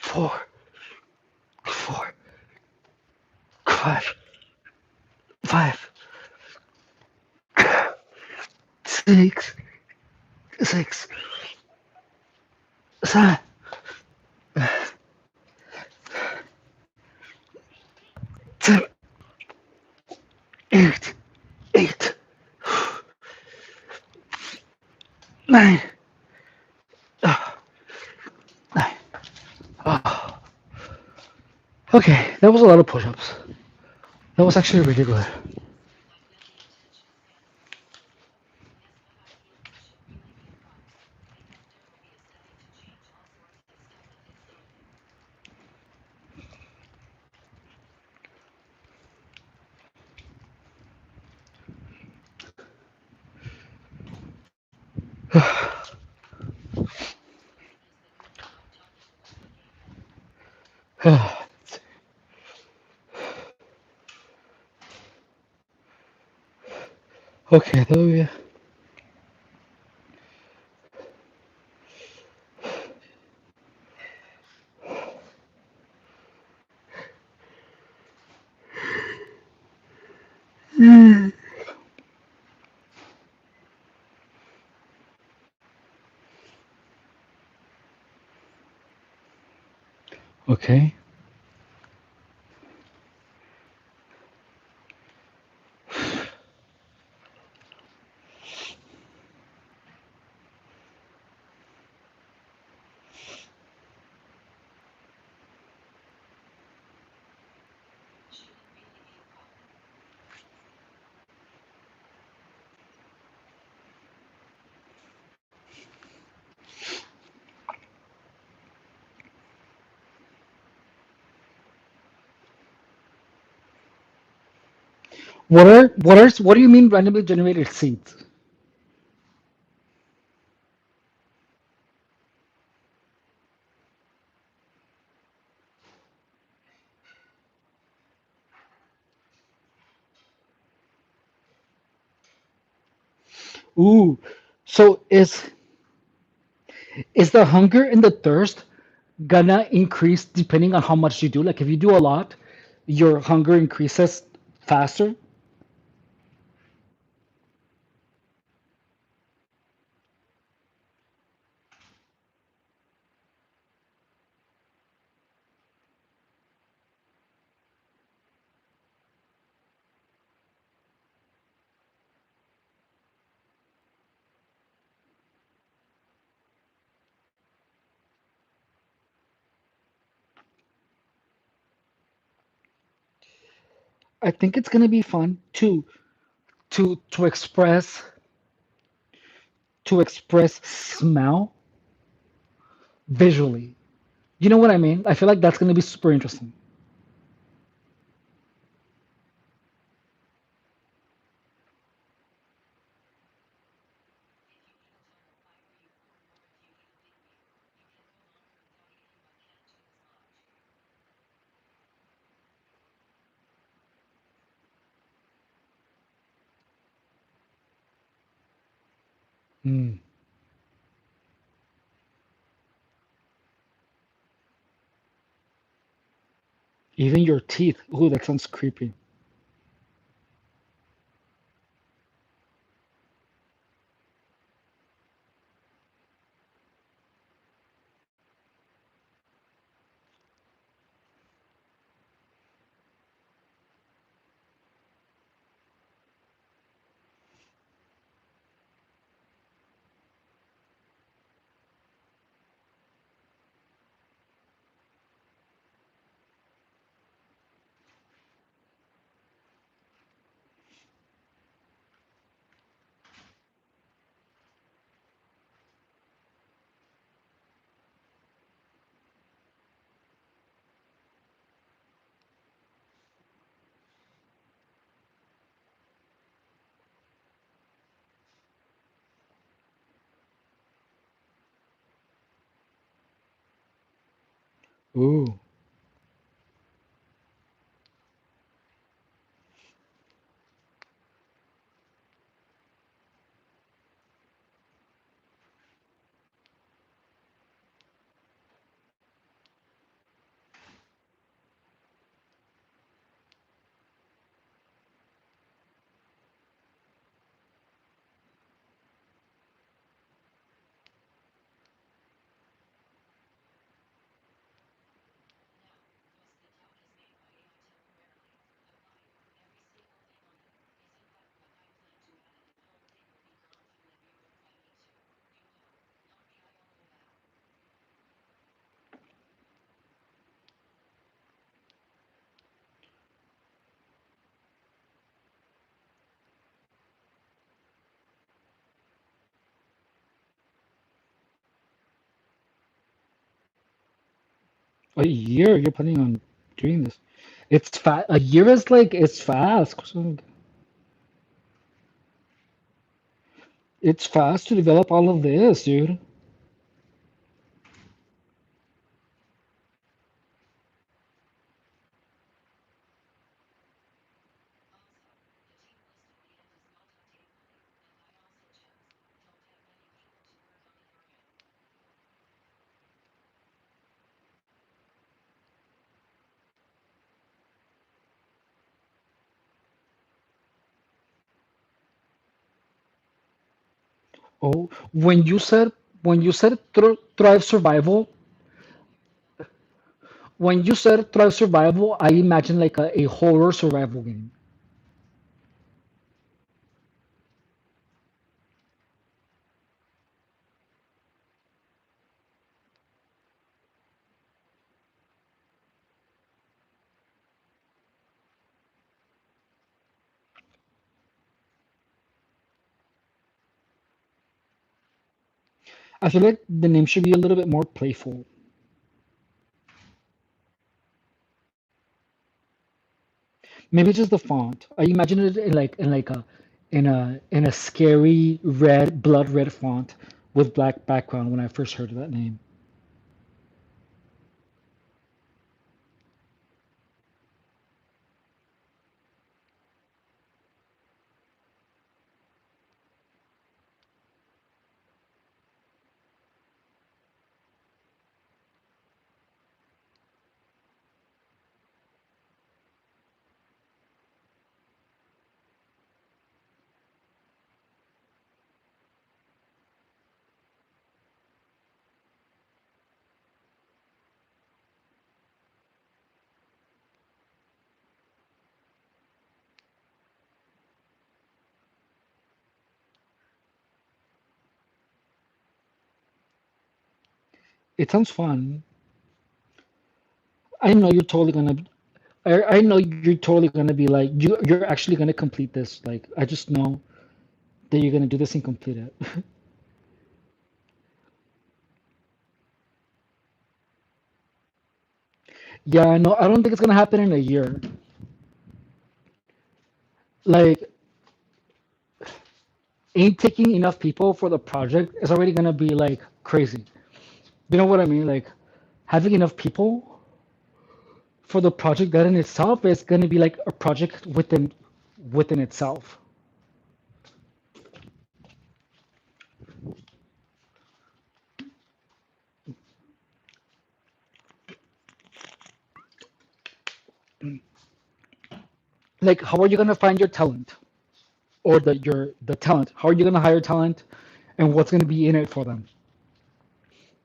four, four, five, five, six, six, seven, seven, eight, eight, nine, nine. Oh. Okay, that was a lot of push-ups. That was actually really good. Okay, there we go. Okay. What do you mean randomly generated seeds? Ooh. So is the hunger and the thirst gonna increase depending on how much you do? Like if you do a lot, your hunger increases faster? I think it's gonna be fun to express smell visually. You know what I mean? I feel like that's gonna be super interesting. Mm. Even your teeth. Ooh, that sounds creepy. Ooh. A year you're planning on doing this. It's fast. A year is like it's fast. It's fast to develop all of this, dude. Oh, when you said Thrive Survival, when you said Thrive Survival, I imagine like a horror survival game. I feel like the name should be a little bit more playful. Maybe just the font. I imagine it in a scary red, blood red font with black background when I first heard of that name. It sounds fun. I know you're totally gonna. I know you're totally gonna be like you're actually gonna complete this. Like I just know that you're gonna do this and complete it. Yeah, no, I don't think it's gonna happen in a year. Like ain't taking enough people for the project is already gonna be like crazy. You know what I mean? Like having enough people for the project that in itself is gonna be like a project within itself. Like how are you gonna find your talent or the talent? How are you gonna hire talent and what's gonna be in it for them?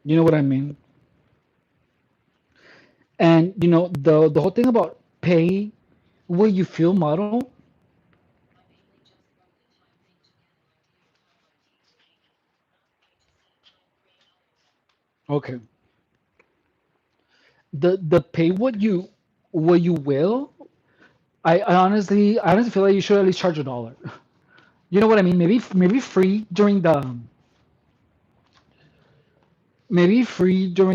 You know what I mean? And the whole thing about pay where you feel model. Okay. The pay what you will. I honestly feel like you should at least charge $1. You know what I mean? Maybe free during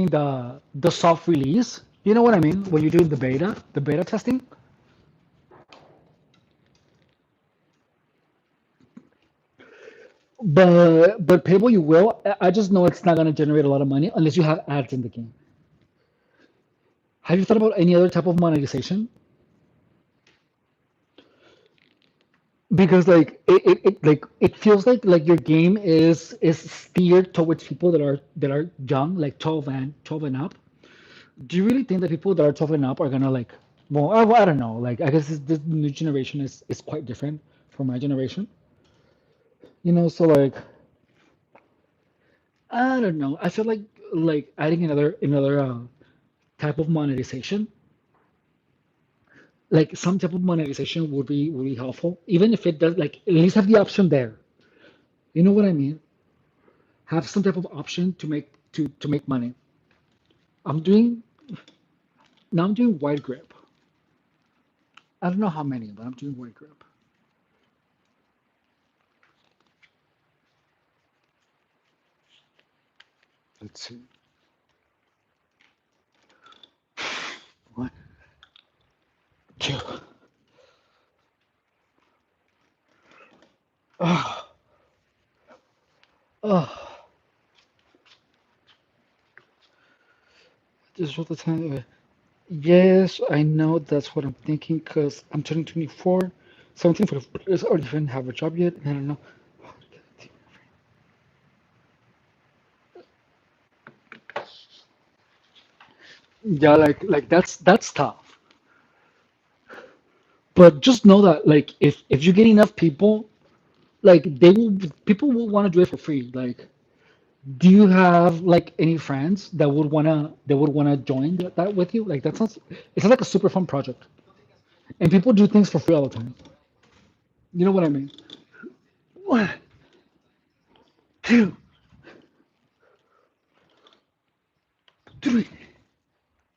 the soft release. You know what I mean? When you're doing the beta testing. But pay what you will. I just know it's not gonna generate a lot of money unless you have ads in the game. Have you thought about any other type of monetization? Because it feels like your game is steered towards people that are young, like 12 and up. Do you really think that people that are 12 and up are gonna like? Well, I don't know. Like I guess this new generation is quite different from my generation. So like I don't know. I feel like adding another type of monetization, like some type of monetization would be helpful, even if it does like at least have the option there. You know what I mean? Have some type of option to make money. I'm doing now. I'm doing wide grip. I don't know how many, but I'm doing wide grip. Let's see. One, two. Oh, oh. This is what the time. Yes, I know that's what I'm thinking because I'm turning 24. 17 for the already didn't have a job yet. I don't know. Yeah, like that's tough. But just know that like if you get enough people, Like people will want to do it for free. Like, do you have like any friends that would wanna join that with you? Like that sounds it sounds like a super fun project. And people do things for free all the time. You know what I mean? One, two, three.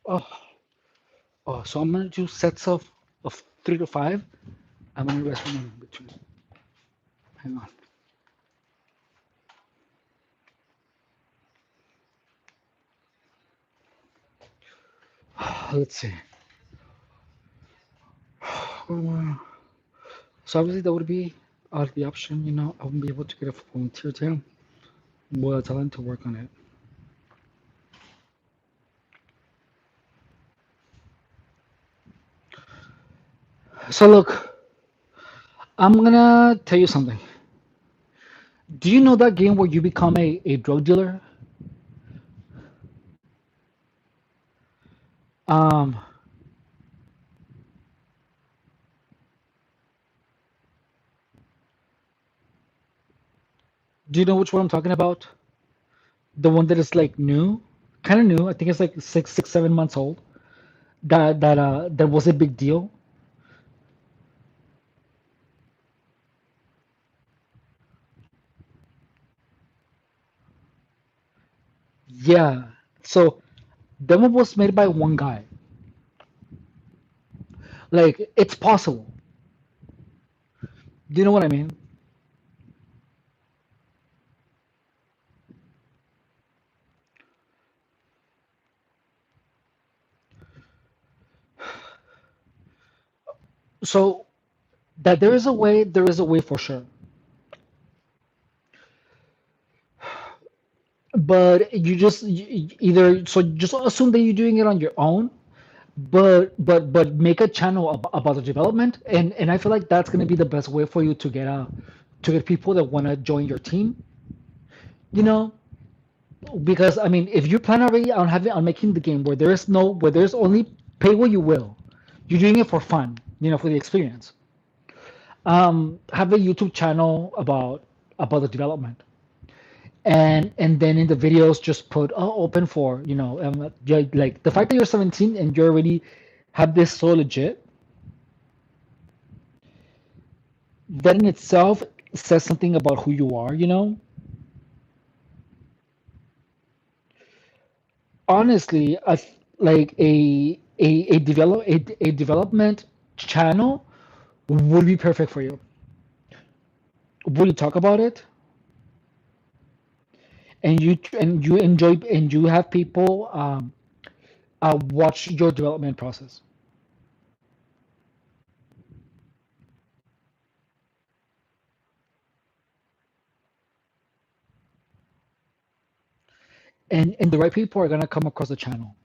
Oh, oh. So I'm gonna do sets of 3 to 5. I'm gonna rest one in between. Hang on. Let's see. So obviously that would be the option. You know, I wouldn't be able to get a volunteer team. Well, tell them to work on it. So look, I'm gonna tell you something. Do you know that game where you become a drug dealer? Um, do you know which one I'm talking about? The one that is like new, kind of new. I think it's like 7 months old. That was a big deal. Yeah. So that one was made by one guy. Like it's possible. Do you know what I mean? So that there is a way for sure. But either so just assume that you're doing it on your own, but make a channel about the development, and I feel like that's gonna be the best way for you to get people that want to join your team. You know, because I mean, if you plan already on making the game where there's only pay what you will, you're doing it for fun, you know, for the experience. Have a YouTube channel about the development, and then in the videos just put open for like the fact that you're 17 and you already have this so legit, that in itself says something about who you are, you know. Honestly, like a development channel would be perfect for you. Would you talk about it, and you enjoy and you have people watch your development process. And the right people are gonna come across the channel.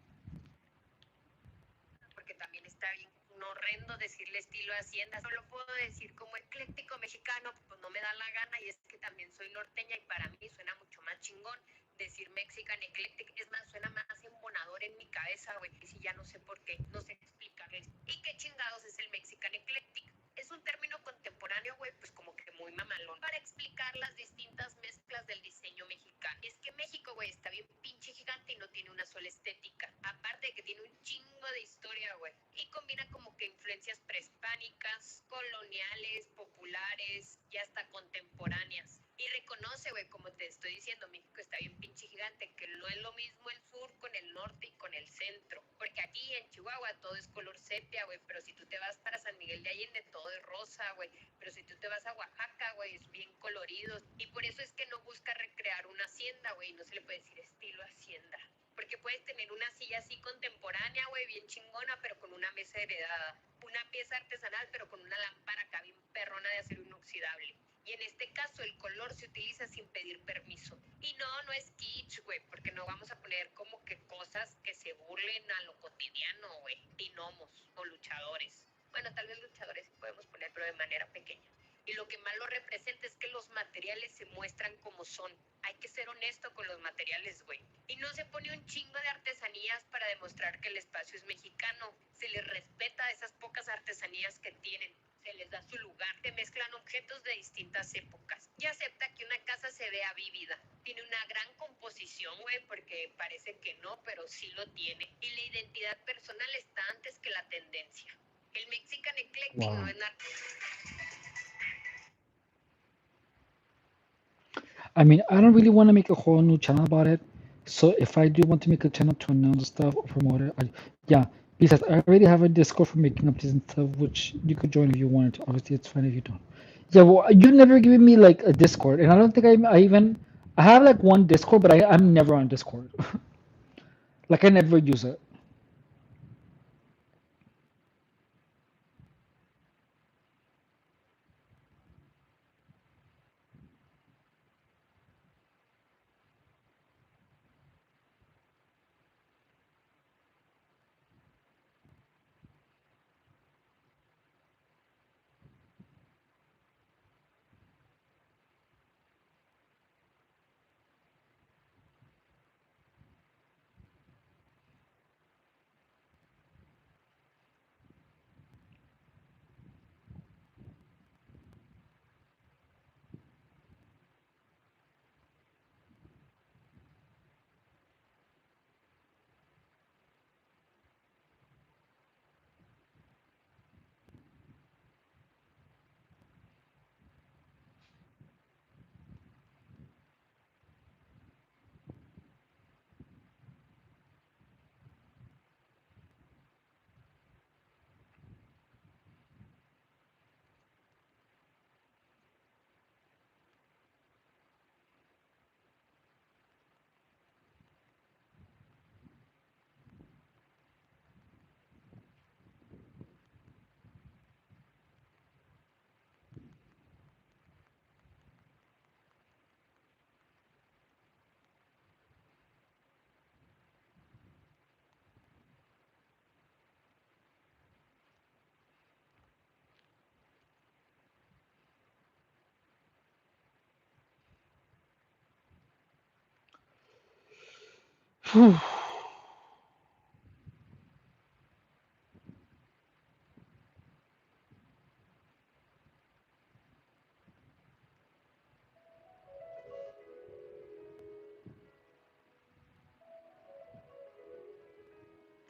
porque también está bien horrendo decirle estilo Hacienda, solo puedo decir como ecléctico mexicano, pues no me da la gana y es que también soy norteña y para mí suena mucho más chingón decir Mexican Eclectic, es más, suena más embonador en mi cabeza, güey, y si ya no sé por qué, no sé explicarles. ¿Y qué chingados es el Mexican Eclectic? Es un término contemporáneo, güey, pues como que muy mamalón, para explicar las distintas mezclas del diseño mexicano. Es que México, güey, está bien pinche gigante y no tiene una sola estética. Aparte de que tiene un chingo de historia, güey. Y combina como que influencias prehispánicas, coloniales, populares y hasta contemporáneas. Y reconoce, güey, como te estoy diciendo, México está bien pinche gigante, que no es lo mismo el sur con el norte y con el centro. Porque aquí en Chihuahua todo es color sepia, güey, pero si tú te vas para San Miguel de Allende todo es rosa, güey. Pero si tú te vas a Oaxaca, güey, es bien colorido. Y por eso es que no busca recrear una hacienda, güey, no se le puede decir estilo hacienda. Porque puedes tener una silla así contemporánea, güey, bien chingona, pero con una mesa heredada. Una pieza artesanal, pero con una lámpara acá bien perrona de acero inoxidable. Y en este caso el color se utiliza sin pedir permiso. Y no, no es kitsch, güey, porque no vamos a poner como que cosas que se burlen a lo cotidiano, güey. Y gnomos o luchadores. Bueno, tal vez luchadores sí podemos poner, pero de manera pequeña. Y lo que más lo representa es que los materiales se muestran como son. Hay que ser honesto con los materiales, güey. Y no se pone un chingo de artesanías para demostrar que el espacio es mexicano. Se les respeta esas pocas artesanías que tienen. se les da su lugar, se mezclan objetos de distintas épocas y acepta que una casa se vea vívida. Tiene una gran composición, güey, porque parece que no, pero sí lo tiene. Y la identidad personal está antes que la tendencia. El Mexican Eclectic Wow. no es nada. I mean, I don't really want to make a whole new channel about it. So if I do want to make a channel to announce stuff or promote it, yeah. Besides, I already have a Discord for making updates and stuff, which you could join if you wanted to. Obviously, it's fine if you don't. Yeah, well, you never given me like a Discord, and I don't think I have like one Discord, but I'm never on Discord. Like I never use it.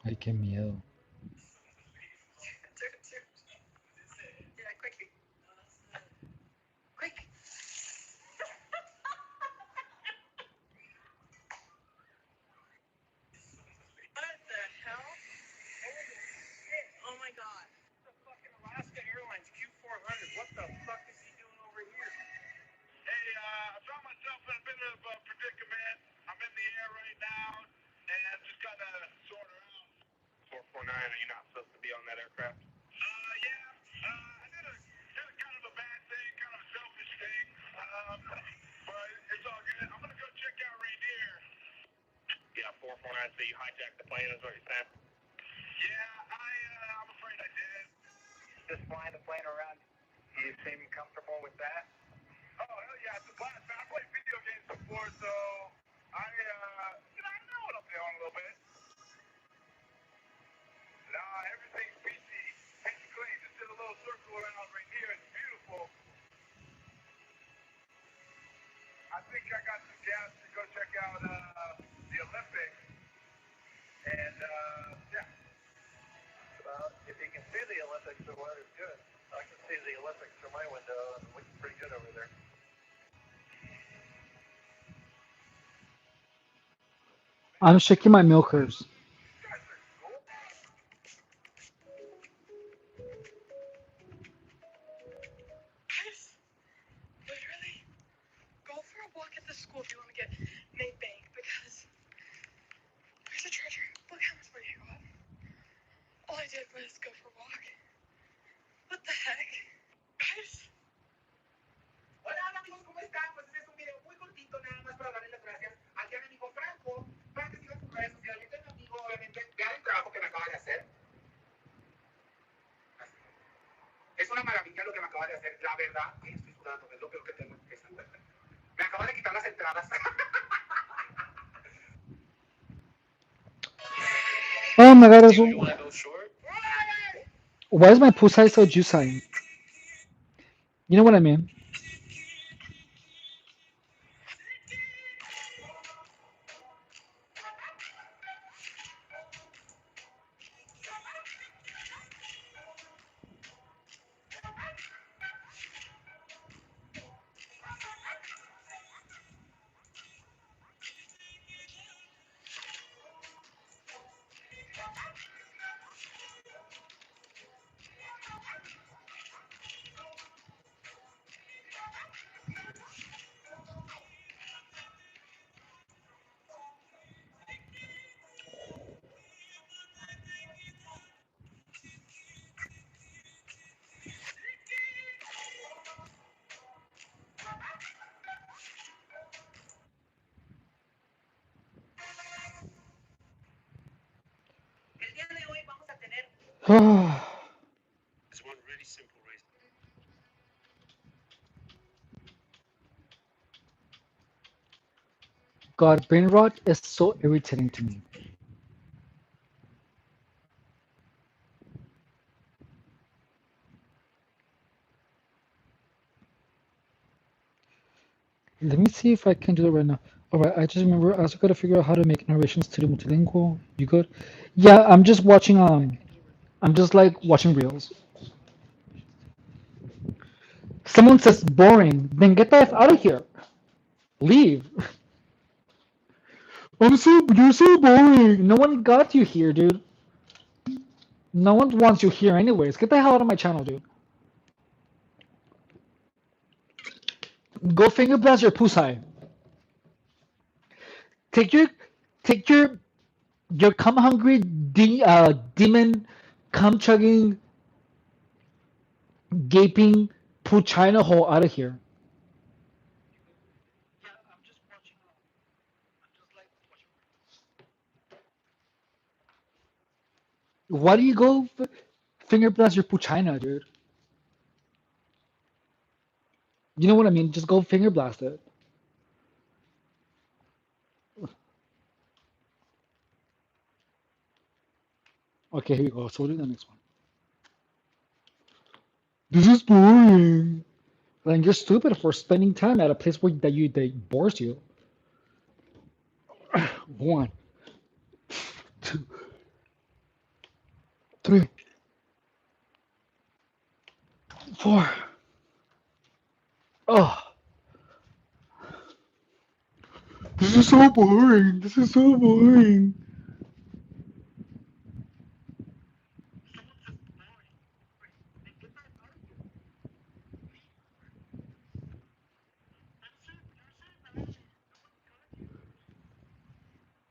Ay, qué miedo. Yeah, quickly. Quick. What the hell? Holy shit. Oh my god. The fucking Alaska Airlines Q400. What the fuck is he doing over here? Hey, I found myself in a bit of a predicament. I'm in the air right now, and just gotta sort her out. 449, are you not supposed to be on that aircraft? Yeah. I did a kind of a bad thing, kind of a selfish thing. But it's all good. I'm gonna go check out Reindeer. Yeah, 449, so you hijacked the plane is what you're saying? Yeah, I'm afraid I did. Just flying the plane around, do you seem comfortable with that? Oh, hell yeah, it's a blast, man. I played video games before, so I know what I'm doing a little bit. Nah, everything's peachy. Peachy clean. Just did a little circle around right here. It's beautiful. I think I got some gas to go check out the Olympics. And, yeah. Well, if you can see the Olympics, the weather's good. I can see the Olympics from my window, and it looks pretty good over there. I'm shaking my milkers. You guys are cool. Guys, literally, go for a walk at the school if you want to get made bank because there's a treasure. Look how much money I got. All I did was go for a walk. What the heck? Guys, Hola amigos, ¿cómo están? Pues este es un video muy cortito nada más para darle las gracias al gran amigo Franco para que sigan sus redes sociales. Yo tengo un amigo, obviamente, vean el trabajo que me acaba de hacer. Es una maravilla lo que me acaba de hacer, la verdad. Ay, estoy sudando, es lo peor que tengo. Me acaba de quitar las entradas. Oh my god, You wanna go short? why is my pool size so juicy? You know what I mean? El día de hoy vamos a tener It's one really simple reason. God, brain rot is so irritating to me. Let me see if I can do it right now. Alright, I just remember I also gotta figure out how to make narrations to the multilingual. You good? Yeah, I'm just watching I'm just like watching reels. Someone says boring, then get the F out of here. Leave. You're so boring. No one got you here, dude. No one wants you here anyways. Get the hell out of my channel, dude. Go finger blast your pusai. Take your take your cum hungry demon cum chugging gaping China hole out of here. Yeah, I'm just watching. I'm just like watching. Why do you go finger blast your China, dude? You know what I mean? Just go finger blast it. Okay, here we go. So we'll do the next one. This is boring. Then you're stupid for spending time at a place where that bores you. One, two, three, four. Oh, this is so boring. This is so boring.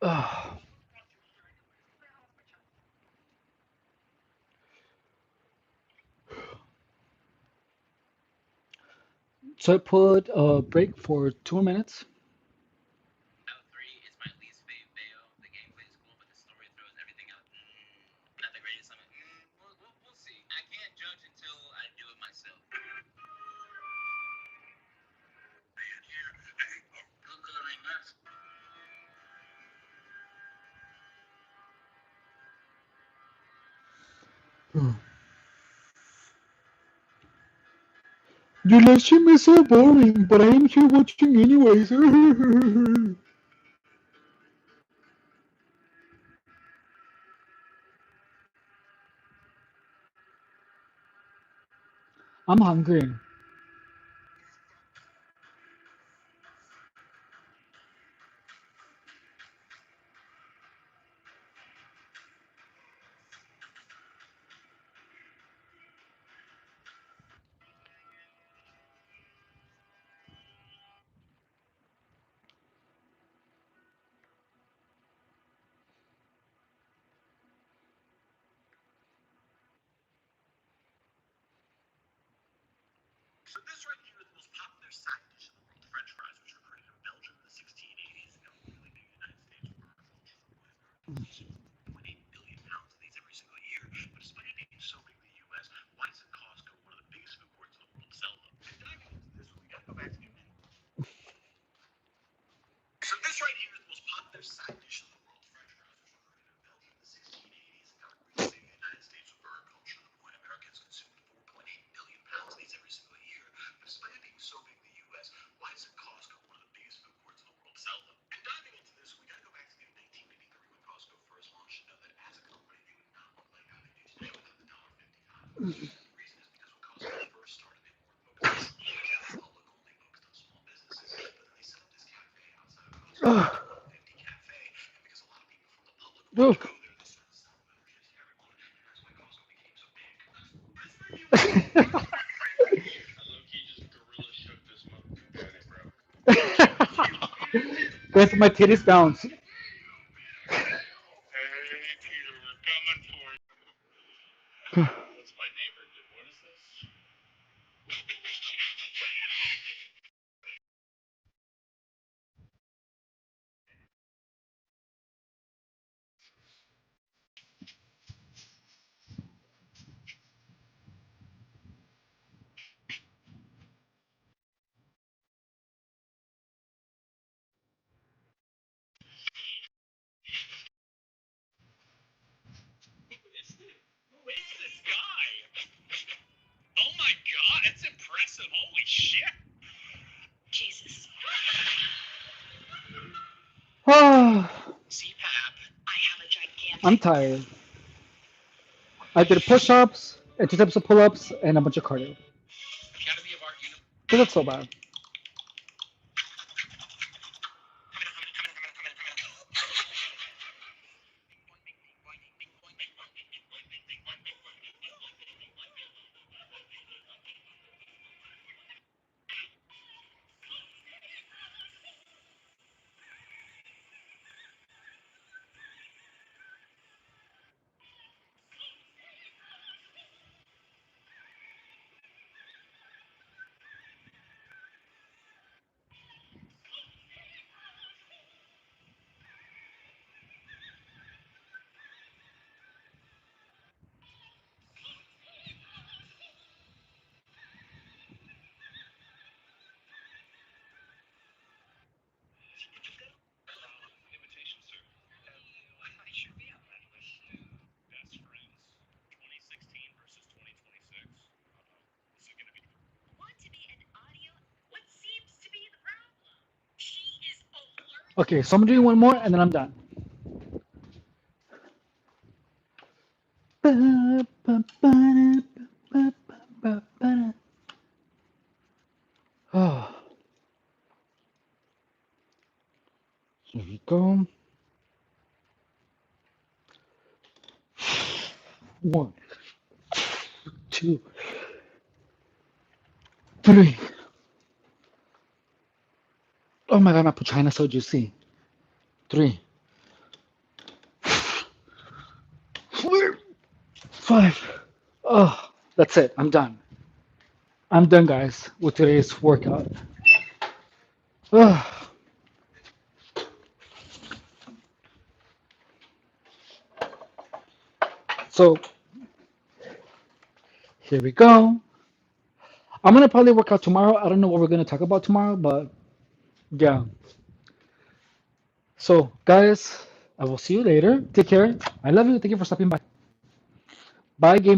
Oh. So I put a break for 2 minutes. Your live stream is so boring, but I am here watching anyways. I'm hungry. So this right here is the most popular side dish in the world, French fries, which were created in Belgium in the 1680s and got really big in the United States for agriculture. 1.8 billion pounds of these every single year. But despite it being so big in the U.S., why is Costco one of the biggest food courts in the world sell them? And diving into this one, we gotta go back to New England. So this right here is the most popular side dish in the world, French fries, which were created in Belgium in the 1680s and got really big in the United States with agriculture. To the point Americans consumed 4.8 billion pounds of these every single year. Ugh. Ugh. Guys, my titties bounce. Hey, Peter, we're coming for you. What's my neighbor do? What is this? Who is this guy? Oh my god, it's impressive. Holy shit. Jesus. Ah, CPAP. I have a gigantic. I'm tired. I did push-ups, and 2 steps of pull-ups, and a bunch of cardio. Academy of Art Univ. So that's so bad. Invitation, sir. I should be on that list. Best friends, 2016 versus 2026. This is gonna be. Want to be an audio? What seems to be the problem? She is allergic. Okay, so I'm doing one more, and then I'm done. Oh, here we go. 1, 2, 3. Oh my god, my vagina is so juicy. 3, 4, 5. Oh, that's it. I'm done. I'm done, guys, with today's workout. Oh, so here we go. I'm gonna probably work out tomorrow. I don't know what we're gonna talk about tomorrow, but yeah. So, guys, I will see you later. Take care. I love you. Thank you for stopping by. Bye, gamers.